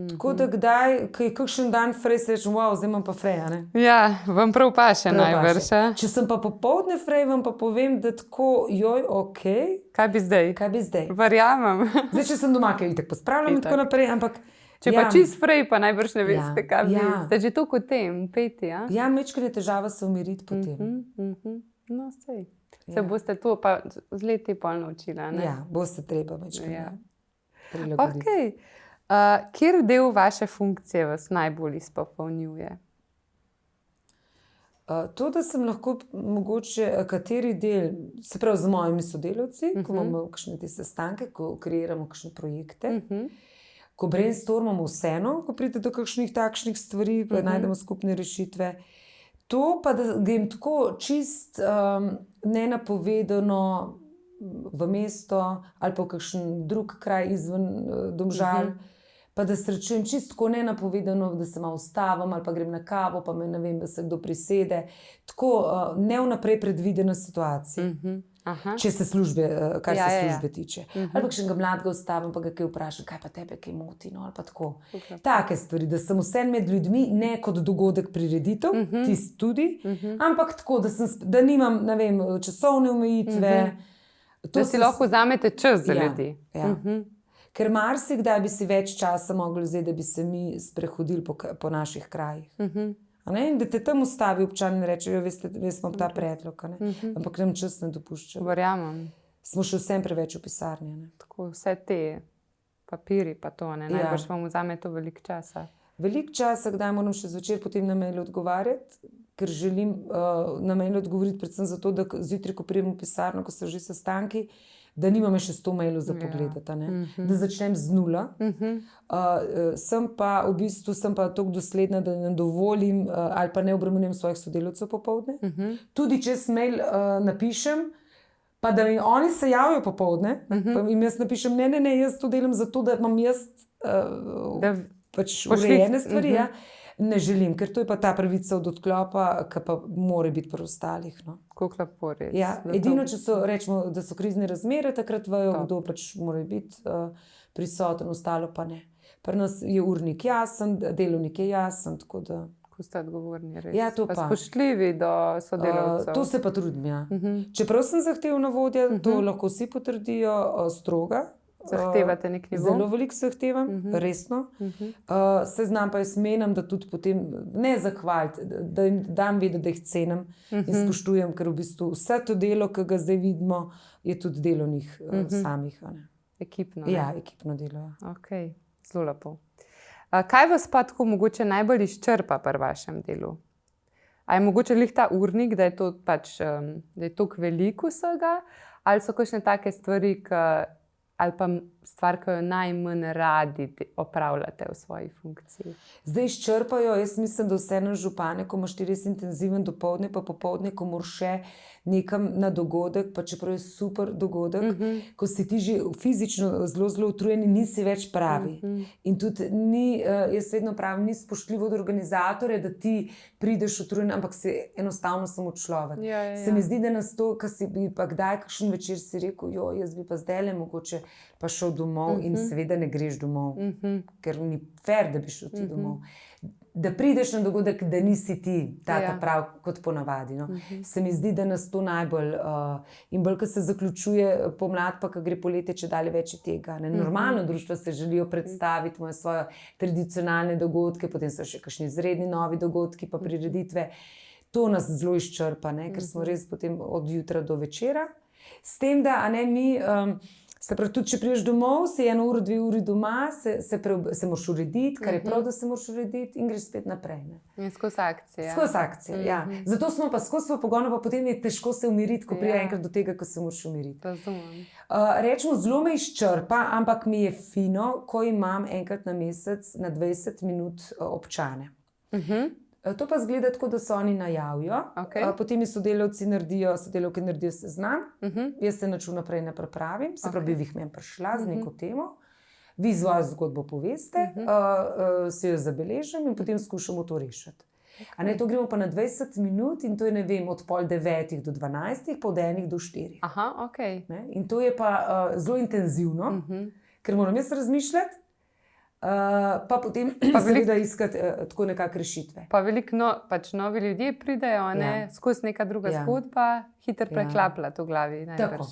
Tako da kdaj, ko je kakšen dan frej, se rečem, wow, zdaj imam pa frej, a ne. Ja, vam prav paše Prav najbrž. paše. Če sem pa popoldne frej, vam pa povem, da tako, joj, ok, Kaj bi zdaj? kaj bi zdaj? Verjamem. Zdaj, če sem doma, kaj itak pospravljam in Itak. tako naprej, ampak Če pa čist frej, pa najbrž ne veste, kaj bi. Ste že toliko v tem, peti, ja? Ja, mečkaj je težava se umiriti potem. No, sej. Se boste to pa z leti pol naučila, ne? Ja, boste treba mečkaj prilagoditi. Okay. Kjer del vaše funkcije vas najbolj izpopolnjuje? To, da sem lahko mogoče kateri del, se pravi z mojimi sodelavci, ko imamo kakšne te sestanke, ko kreiramo kakšne projekte, ko brainstormamo vseeno, ko pride do kakšnih takšnih stvari, pa najdemo skupne rešitve. To pa, da grem tako čist nenapovedano v mesto ali pa v kakšen drug kraj izven Domžal, pa da srečujem čisto nenapovedano, da se malo ustavim ali pa grem na kavo, pa me ne vem, da se kdo prisede. Tako ne vnaprej predvidena situacija. Če se službe, kar se službe tiče. Ali pa še enega mladega ustavim, pa ga kaj vprašam, kaj pa tebe kaj moti, no, ali pa tako. Take stvari, da sem vsem med ljudmi, ne kot dogodek prireditev, tisti tudi, ampak tako, da nimam, ne vem, časovne omejitve. Da si lahko vzamete čas za ljudi. Ja. Ker marsikdaj bi si več časa mogli vzeti, da bi se mi sprehodili po naših krajih. In da te tam ustavi občan in reče, veste, smo ta predlog, ampak nam čas ne dopušča. Verjamem. Smo še vsem preveč v pisarni. Tako vse te papiri pa to, najbrž vam vzame to veliko časa. Veliko časa, kdaj moram še zvečer potem na mail odgovarjati, ker želim na mail odgovoriti predvsem zato, da zjutraj, ko pridem v pisarno, ko so že sestanki, da nimam še 100 mailov za pogledati, da začnem z nula. Sem pa v bistvu toliko dosledna, da ne dovolim ali pa ne obremenjujem svojih sodelavcev popoldne. Tudi če mail napišem, pa da mi oni se javijo popoldne, pa jim jaz napišem, ne, jaz to delam zato, da imam jaz pač urejene stvari. Ne želim, ker to je pa ta pravica od odklopa, ki pa mora biti pri ostalih. Koliko lepo res. Ja, edino, če rečemo, da so krizne razmere, takrat vejo, kdo pač mora biti prisoten, ostalo pa ne. Pri nas je urnik jasen, delovnik je jasen, tako da... Ko ste odgovorni, res. Ja, to pa. Spoštljivi do sodelavcev. To se pa trudim, ja. Čeprav sem zahtevna vodja, to lahko vsi potrdijo, stroga. Zahtevate nek nivo? Zelo veliko zahtevam, resno. Se znam pa jaz menim, da tudi potem ne zahvaliti, da jim dam vedeti, da jih cenim in spoštujem, ker v bistvu vse to delo, ki ga zdaj vidimo, je tudi delo njih samih. Ekipno. Ja, ekipno delo. Ok, zelo lepo. Kaj vas pa tako mogoče najbolj izčrpa pri vašem delu? A je mogoče lih ta urnik, da je to pač, da je toliko veliko vsega, ali so kakšne take stvari, ali pa stvar, ki jo najmanj radi opravljate v svoji funkciji? Zdaj izčrpajo, jaz mislim, da vse na župane, ko imaš res intenziven dopoldne, pa popoldne, ko moraš še nekam na dogodek, pa čeprav je super dogodek, ko si ti že fizično zelo utrujen in nisi več pravi. In tudi ni, jaz vedno pravim, ni spoštljivo od organizatorja, da ti prideš utrujen, ampak si enostavno samo človek. Se mi zdi, da nas to, ko si bi pa kdaj kakšen večer si rekel, jaz bi pa zdajle mogoče pa šel domov in seveda ne greš domov, ker ni fair, da bi šel ti domov. Da prideš na dogodek, da nisi ti ta prav kot ponavadi. Se mi zdi, da nas to najbolj, in bolj, ko se zaključuje pomlad, pa ko gre poletje, če dalje več tega. Normalno društvo se želijo predstaviti, imajo svoje tradicionalne dogodke, potem so še kakšni izredni novi dogodki, pa prireditve. To nas zelo izčrpa, ker smo res potem od jutra do večera. S tem, da mi... Se pravi, tudi če priješ domov, si 1 uro, 2 uri doma, se moraš urediti, kar je prav, da se moraš urediti in greš spet naprej. In skozi akcije. Skozi akcije, ja. Zato smo pa skozi pogonu, pa potem je težko se umiriti, ko pride enkrat do tega, ko se moraš umiriti. Razumem. Rečemo, zelo me izčrpa, ampak mi je fino, ko imam enkrat na mesec na 20 minut občane. To pa zgleda tako, da se oni najavijo, potem mi sodelavke naredijo seznam, jaz se način naprej ne pripravim, se pravi, bi jih meni prišla z neko temo, vi svojo zgodbo poveste, si jo zabeležim in potem skušamo to rešiti. To gremo pa na 20 minut in to je, ne vem, od 8:30 do 12, pa od 1 do 4. Aha, ok. In to je pa zelo intenzivno, ker moram jaz razmišljati, pa potem seveda iskati tako nekak rešitve. Pa veliko novi ljudje pridejo, skozi neka druga zgodba, hitro preklapljati v glavi. Tako.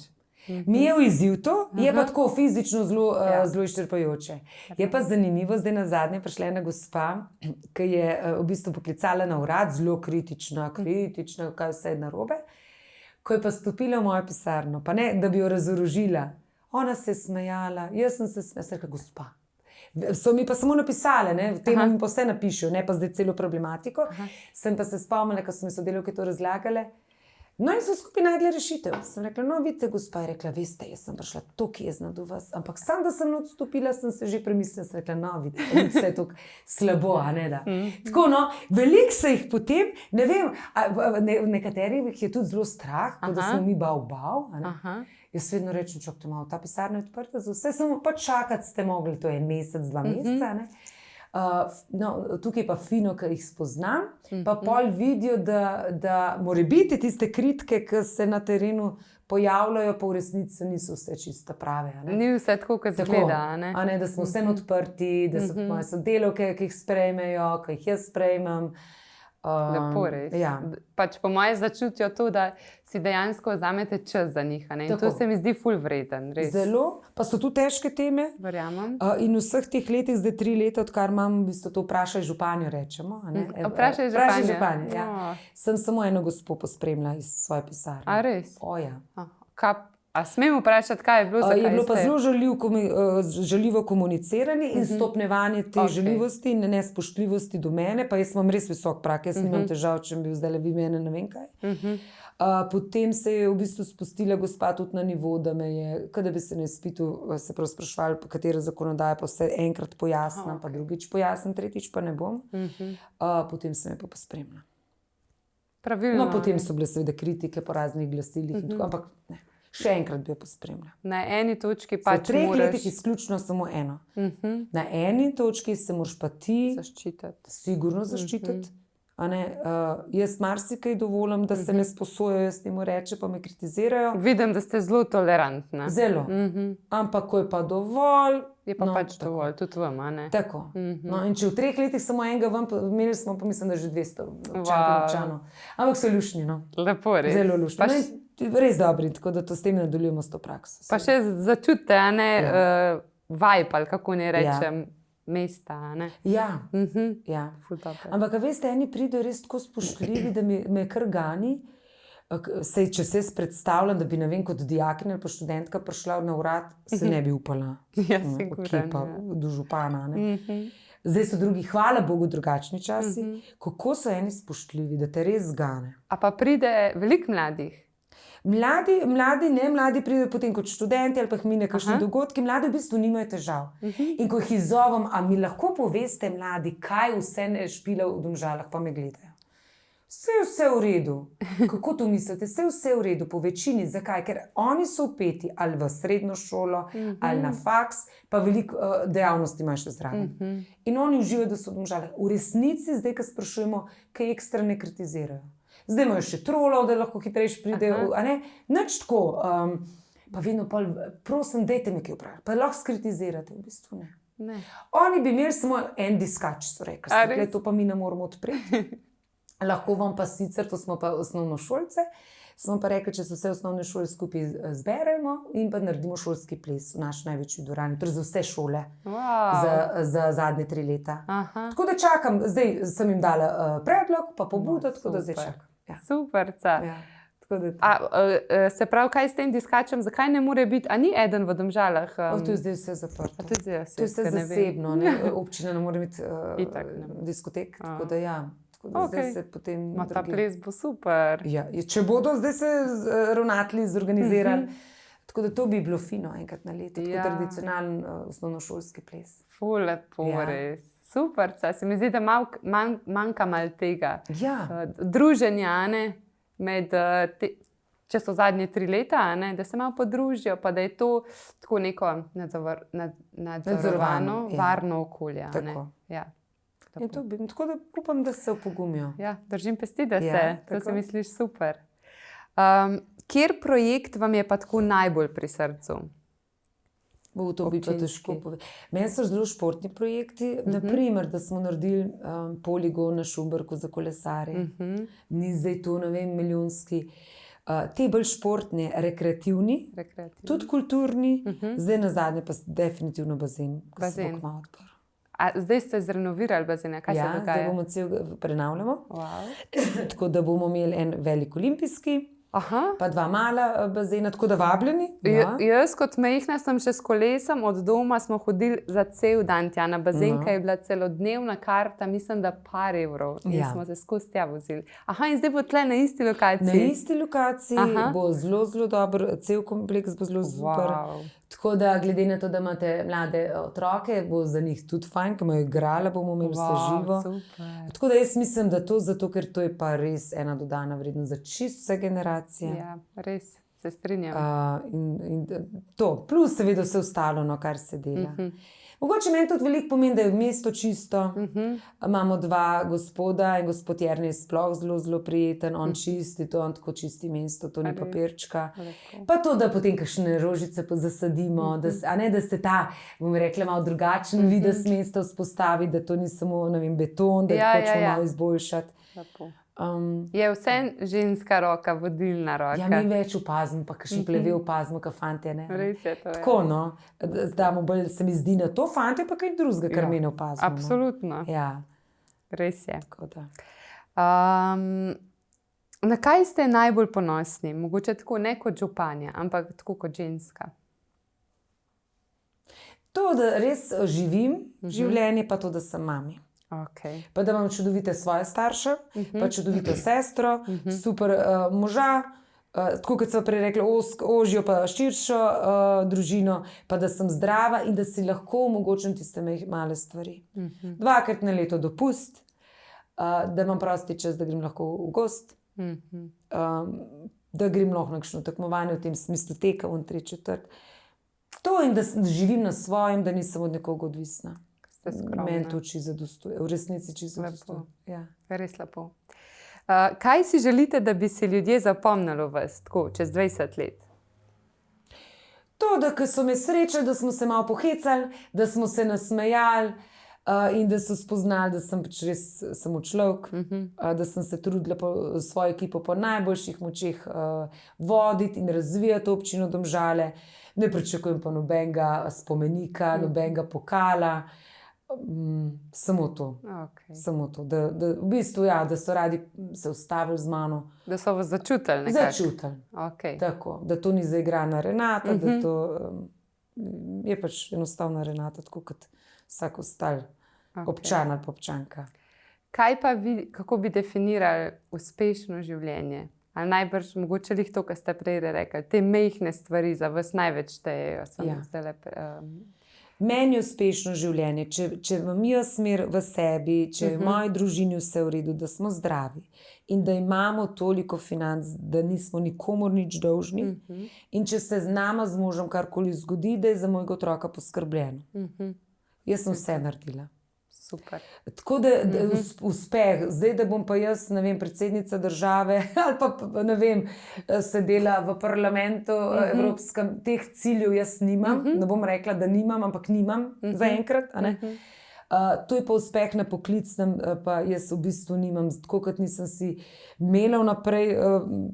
Mi je v izziv to, je pa Aha. tako fizično zelo, Ja. zelo izčrpajoče. Je pa zanimivo, zdaj na zadnje prišla ena gospa, ki je v bistvu poklicala na urad, zelo kritična, kaj vse je narobe. Ko je pa stopila v mojo pisarno, pa ne, da bi jo razorožila, ona se je smejala, jaz sem se smejala, rekla, gospa. So mi pa samo napisali, ne, v tem Aha. mi pa vse napišejo, ne pa zdaj celo problematiko. Aha. Sem pa se spomnila, ko so mi sodelavke to razlagale. No, in so skupaj našli rešitev. Sem rekla, no, vidite, gospa je rekla, veste, jaz sem prišla tako jezna do vas, ampak sam, da sem odstopila, sem se že premislila, sem rekla, no, vidite, vse je tako slabo, a ne da. Tako, no, veliko se jih potem, ne vem, nekaterih je tudi zelo strah, kot da Aha. smo mi bav, a ne. Aha. Jaz vedno rečem, čakajte malo, ta pisarna je odprta za vse, samo pač čakati ste mogli, to je en mesec, 2 meseca, ne. No, tukaj je pa fino, ki jih spoznam, pa pol vidijo, da more biti tiste kritike, ki se na terenu pojavljajo, pa v resnici niso vse čista prave. A ne. Ni vse tako, kot se Tako, gleda. A ne? a ne, da smo vseeno odprti, da so moje sodelavke, ki jih sprejmejo, ki jih jaz sprejmem. Lepo res. Ja. Pač po mojem začutijo to, da si dejansko vzamete čas za njih. a ne. In to Tako. se mi zdi ful vreden. Res. Zelo, pa so tu težke teme. Verjamem. In v vseh teh letih, zdaj 3 leta, odkar imam, v bistvu to vprašaj županjo, rečemo. a ne. Vprašaj Vprašaj županjo. županjo, ja. No. Sem samo eno gospo pospremila iz svoje pisarne. A res? O, ja. A smem vprašati, kaj je bilo? Je bilo pa zelo žaljivo komuniciranje in stopnjevanje te Okej. žaljivosti in nespoštljivosti do mene, pa jaz imam res visok prak, jaz nimam težav, če bi bil zdaj vi mene, ne vem kaj. Potem se je v bistvu spustila gospa tudi na nivo, da me je, kot da bi se na izpitu se prav sprašvali, katera zakonodaja, pa vse enkrat pojasnim, pa drugič pojasnim, tretjič pa ne bom. Potem sem jo pa pospremila. Pravilno. No, potem so bile seveda kritike po raznih glasilih, in tako, ampak ne, še enkrat bi jo pospremila. Na eni točki Pa pač v 3 moraš letih izključno samo eno. Na eni točki se moraš pa ti zaščititi. sigurno zaščititi. A ne, jaz marsikaj dovolim, da se me sposojajo, jaz temu rečem, pa me kritizirajo. Vidim, da ste zelo tolerantni. Zelo. Ampak ko je pa dovolj, Je pa no, pač tako. dovolj, tudi vam. a ne? Tako. No, in če v 3 letih samo enega ven, imeli smo pa mislim, da že 200 Wow. občanov. Ampak so lušni, no. Lepo res. Zelo lušni. Pa, No, š- in res dobri, tako da to s tem nadaljujemo s to prakso. pa še začutite, a ne, Ja. vibe, ali kako ne rečem, mesta. a ne. Ja, ja. Ful dobro. Ampak, a veste, eni pridejo res tako spoštljivi, da me kar gani. Sej, če se jaz predstavljam, da bi ne vem, kot dijakinja ali pa študentka prišla na urad, se ne bi upala. Ja, Ne, sigurno, kje pa ja. do župana. Ne. Zdaj so drugi, hvala Bogu, drugačni časi. Kako so eni spoštljivi, da te res zgane. A pa pride veliko mladih. Mladi pridejo potem kot študenti ali pa jih mine kakšni dogodki, mladi v bistvu nimajo težav. In ko jih izzovem, a mi lahko poveste, mladi, kaj vse ne špila v Domžalah, pa me gledajo. Vse je v redu. Kako to mislite? Vse je v redu, po večini. Zakaj? Ker oni so vpeti ali v srednjo šolo, ali na faks, pa veliko dejavnosti imajo še zraven. In oni uživajo, da so v Domžalah. V resnici, zdaj, ko sprašujemo, kaj ekstra ne kritizirajo. Zdaj imajo še trolov, da lahko hitreje pridejo. Nič tako. Pa vedno, prosim, dajte mi kaj vprašati. Pa lahko skritizirate, v bistvu ne. Ne. Oni bi imeli samo en diskač, so rekli. A Rekli, res? to pa mi ne moramo odpreti. Lahko vam pa sicer, to smo pa osnovnošolce, smo pa rekli, če se vse osnovne šole skupaj zberemo in pa naredimo šolski ples v naši največji dvorani, torej za vse šole Wow. za zadnje 3 leta. Aha. Tako da čakam, zdaj sem jim dala predlog, pa pobudo, No, tako da zdaj super. čakam. Ja. Super. Ja. Tako da, Se pravi, kaj s tem diskačem, zakaj ne more biti, a ni eden v Domžalah? to je zdaj vse zaprto. To je To je vse zasebno, ne? Občina ne more imeti Itak ne. diskotek, tako da ja. Tako da Okej. zdaj se potem Ma, ta drugje- ples bo super. Ja, če bodo zdaj se ravnatelji zorganizirali, tako da to bi bilo fino enkrat na leto, tako Ja. tradicionalen osnovnošolski ples. Ful lepo, Ja. res. Super, se mi zdi, da manjka malo tega Ja, druženja, a ne, med, če so zadnje 3 leta, a ne, da se malo podružijo, pa da je to tako neko nadzorovano, ja. varno okolje. a ne. Tako. Ja. in to bi, tako da upam, da se opogumijo. Ja, držim pesti, da Ja, se. To tako. se misliš super. Kjer projekt vam je pa tako najbolj pri srcu? To bi pa Občinski. težko povedati. Meni so zelo športni projekti, naprimer, da smo naredili poligon na Šuberku za kolesarje. Ni zdaj to, ne vem, milijonski. Te bolj športne, rekreativni, tudi kulturni, zdaj na zadnje pa definitivno bazen, ko se bo kmalu odprl. A zdaj ste zrenovirali bazene, kaj se dogaja? Zdaj bomo cel prenavljamo. Wow. Tako da bomo imeli en velik olimpijski, Aha. pa 2 mala bazena, tako da vabljeni. Jaz kot majhna sem še s kolesom od doma smo hodili za cel dan tja na bazen, ki je bila celodnevna karta, mislim, da par evrov. In smo se skozi tja vozili. Aha, in zdaj bo tle na isti lokaciji? Na isti lokaciji bo zelo, zelo dobro, cel kompleks bo zelo super. Wow. Tako da, glede na to, da imate mlade otroke, bo za njih tudi fajn, ko bomo igrali, bomo imeli vse živo. Super. Tako da jaz mislim, da to zato, ker to je pa res ena dodana vrednost za čist vse generacije. Ja, res, se strinjam. In to, plus seveda vse ostalo, no, kar se dela. Mogoče meni tudi veliko pomeni, da je mesto čisto. Imamo 2 gospoda in gospod Jernej je sploh zelo, zelo prijeten, on čisti to, on tako čisti mesto, to ni papirčka. Pa to, da potem kakšne rožice zasadimo, da se ta, bom rekla, malo drugačen videz mesta vzpostavi, da to ni samo, ne vem, beton, da jih hočemo malo izboljšati. Lepo. Je vse ženska roka, vodilna roka. Ja, mi več opazimo, pa kakšen pleve opazimo, kot fantje. Res je to. Tako, no, damo bolj, se mi zdi na to, fantje pa kaj drugega, kar mi ne opazimo. Absolutno. Ja. Res je. Tako da. Na kaj ste najbolj ponosni? Mogoče tako ne kot županja, ampak tako kot ženska. To, da res živim življenje, pa to, da sem mami. Okay. Pa da imam čudovite svoje starše, pa čudovito sestro, super moža, tako kot sem prej rekla, ožjo pa širšo družino, pa da sem zdrava in da si lahko omogočim tiste male stvari. 2-krat na leto dopust, da imam prosti čas, da grem lahko v gost, da grem lahko na kakšno tekmovanje v tem smislu teka, 3/4. To in da živim na svojem, da nisem od nekoga odvisna. Meni to čisto zadostuje, v resnici čisto zadostuje. Ja. Res lepo. Kaj si želite, da bi si ljudje zapomnili vas tako čez 20 let? To, da so me srečali, da smo se malo pohecali, da smo se nasmejali in da so spoznali, da sem pač res samo človek, da sem se trudila svojo ekipo po najboljših močeh voditi in razvijati občino Domžale. Ne pričakujem pa nobenega spomenika, nobenega pokala. Samo to. Okay. Samo to. Da, v bistvu, ja, da so radi se ustavili z mano. Da so vas začutili nekako. Začutili. Okay. Tako, da to ni zaigrana Renata, da to je pač enostavna Renata, tako kot vsak ostal občan ali občanka. Kaj pa vi, kako bi definirali uspešno življenje? Ali najbrž mogoče lih to, kar ste prej rekli, te majhne stvari za vas največ štejejo? Meni je uspešno življenje, če imam jaz mir v sebi, če je v moji družini vse v redu, da smo zdravi in da imamo toliko financ, da nismo nikomur nič dolžni in če se z nama, z možem karkoli zgodi, da je za mojega otroka poskrbljeno. Jaz sem vse naredila. Super. Tako da uspeh, zdaj da bom pa jaz, ne vem, predsednica države ali pa ne vem, sedela v parlamentu evropskem, teh ciljev jaz nimam, ne bom rekla, da nimam, ampak nimam zaenkrat, a ne. To je pa uspeh na poklicnem, pa jaz v bistvu nimam, tako kot nisem si imela vnaprej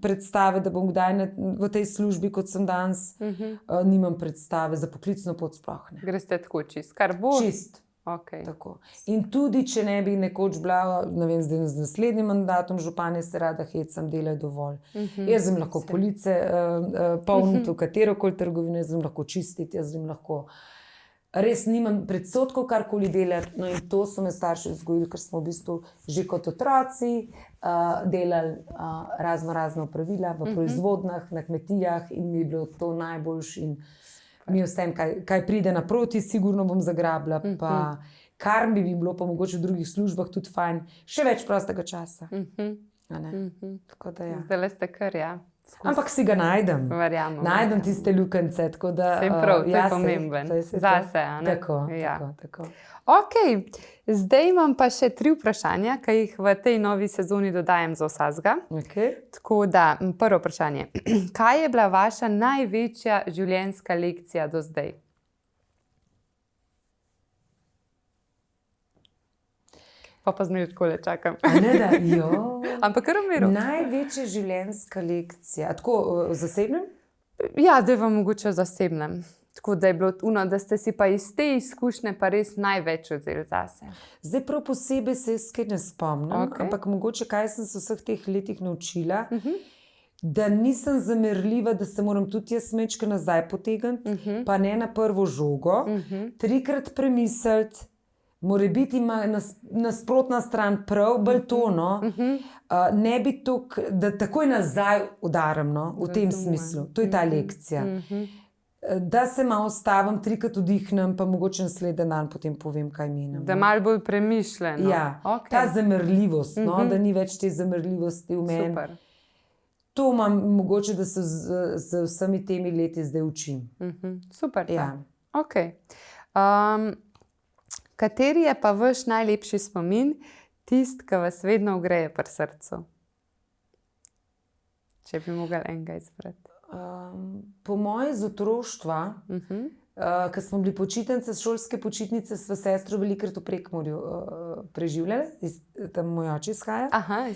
predstave, da bom kdaj v tej službi, kot sem danes, nimam predstave za poklicno pot sploh ne. Greste tako čist, kar bo? Čist. Okay. In tudi, če ne bi nekoč bila, ne vem, zdaj z naslednjim mandatom županje se rada hecam, delajo dovolj. Jaz sem lahko police polniti v katerokoli trgovino, jaz sem lahko čistiti, jaz sem lahko res nimam predsodkov karkoli delati. No in to so me starši vzgojili, ker smo v bistvu že kot otroci delali razno opravila v proizvodnjah, na kmetijah in mi je bilo to najboljši in mi vsem, kaj pride naproti, sigurno bom zagrabila, pa kar bi bilo pa mogoče v drugih službah tudi fajn, še več prostega časa. Tako da ja. Zdaj ste kar, ja. Ampak si ga najdem. Verjamem. Najdem tiste lukance, tako da... Vsem prav, to je pomemben. Zase, a ne? Tako. Ok, zdaj imam pa še 3 vprašanja, ki jih v tej novi sezoni dodajam za vsakega. Okay. Tako da, prvo vprašanje. Kaj je bila vaša največja življenjska lekcija do zdaj? Pa z njim tako le čakam. A ne da, jo. Ampak kar v miru. Največja življenjska lekcija. A tako v zasebnem? Ja, da vam mogoče zasebnem. Tako da je bilo tuno, da ste si pa iz te izkušnje pa res največ vzeli zase. Zdaj prav posebej se jaz kaj ne spomnim, ampak mogoče kaj sem se vseh teh letih naučila, da nisem zamerljiva, da se moram tudi jaz mečke nazaj potegniti, pa ne na prvo žogo, 3-krat premisliti, mora biti nasprotna stran prav, bolj tono, ne bi da takoj nazaj udaram, no, v tem smislu. To je ta lekcija. Da se malo ustavim, 3-krat vdihnem, pa mogoče naslednji dan potem povem, kaj menim. Da malo bolj premišljeno. Ja, ta zamerljivost, no, da ni več te zamerljivosti v meni. Super. To imam mogoče, da se z vsemi temi leti zdaj učim. Super. Ja. Ok. Kateri je pa vaš najlepši spomin, tisti, ki vas vedno ogreje pri srcu? Če bi mogli enega izbrati. Po moje z otroštva, ko smo bili počitnice, šolske počitnice, sva sestro velikokrat v Prekmurju preživljali, tam moj oče izhaja.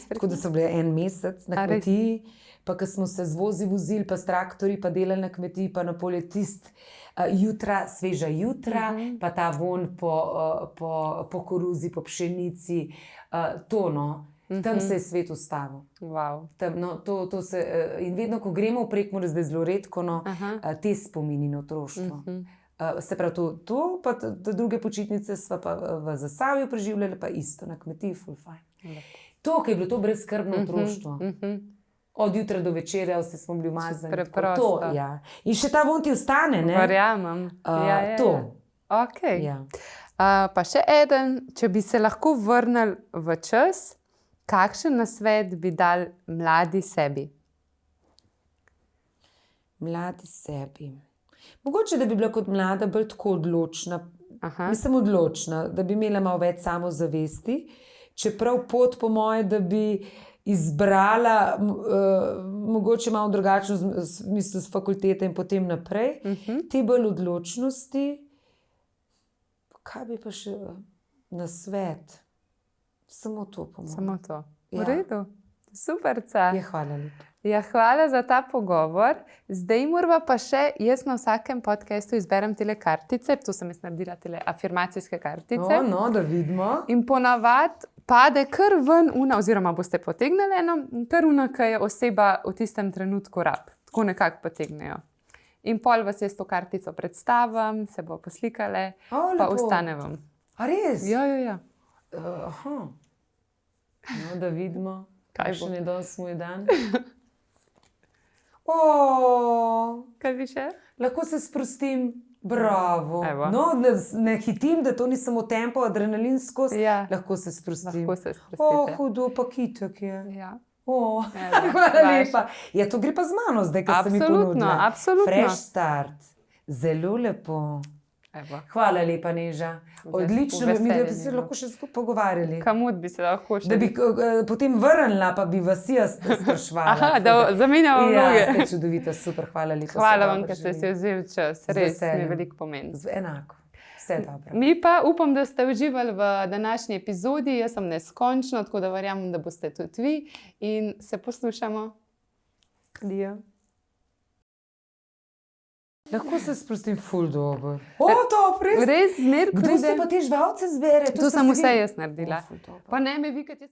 Tako da so bile 1 mesec na kmetiji, pa ko smo se z vozi vozili, pa s traktorji, pa delali na kmetiji, pa na polje jutra, sveža jutra, pa ta von po koruzi, po pšenici, tono. Tam se je svet ustavil. Wow. Tam, no, in vedno, ko gremo v Prekmurje, zdaj zelo redko, no, te spomini na otroštvo. Se pravi, to pa druge počitnice sva pa v Zasavju preživljali, pa isto na kmetiji, ful fajn. To, ki je bilo to brezskrbno otroštvo. Od jutra do večera, vse smo bili umazani. Preprosto. To, ja. In še ta von ti ostane, ne? Verjamem. To. Ok. Ja. Pa še eden, če bi se lahko vrnili v čas, kakšen nasvet bi dal mladi sebi? Mladi sebi. Mogoče, da bi bila kot mlada bolj tako odločna. Mislim odločna, da bi imela malo več samozavesti. Čeprav pot po moje, da bi izbrala mogoče malo drugačno smislu s fakultete in potem naprej. Te bolj odločnosti. Kaj bi pa še nasvet? Samo to, po mojem. Samo to. V redu. Superca. Ja, hvala lepa. Ja, hvala za ta pogovor. Zdaj morava pa še, jaz na vsakem podcastu izberem tele kartice, tu sem jaz naredila tele afirmacijske kartice. No, da vidimo. In ponavadi pade kar ven una, oziroma boste potegnili eno, kar una, ki je oseba v tistem trenutku rab. Tako nekako potegnejo. In pol vas jaz to kartico predstavim, se bo poslikale, pa ostane vam. A res? Ja. Aha. No, da vidimo, kakšen je danes moj dan. Kaj bi še? Lahko se sprostim. Bravo. No, ne hitim, da to ni samo tempo, adrenalin skozi. Ja. Lahko se sprostim. Lahko se sprostite. Hudo, pa kitek je. Ja. Hvala lepa. Ja, to gre pa z mano zdaj, ko sem mi ponudila. Absolutno. Fresh start. Zelo lepo. Hvala lepa, Neža. Odlično, mi bi se lahko še pogovarjali. Kamud bi se lahko še. Da bi potem vrnila, pa bi vas jaz sprašvala. Da zamenjamo vloge. Ja, ste čudovita, super, hvala lepa. Hvala vam, ker ste si vzeli čas. Res mi veliko pomeni. Enako. Vse dobro. Mi pa upam, da ste uživali v današnji epizodi. Jaz sem neskončno, tako da verjamem, da boste tudi vi. In se poslušamo. Adijo. Lahko se sprostim ful dobro. Top, res? Res, zmer. Kdo se pa te žvalce zbere? To sem vse jaz naredila. Pa ne me vi, kad jaz...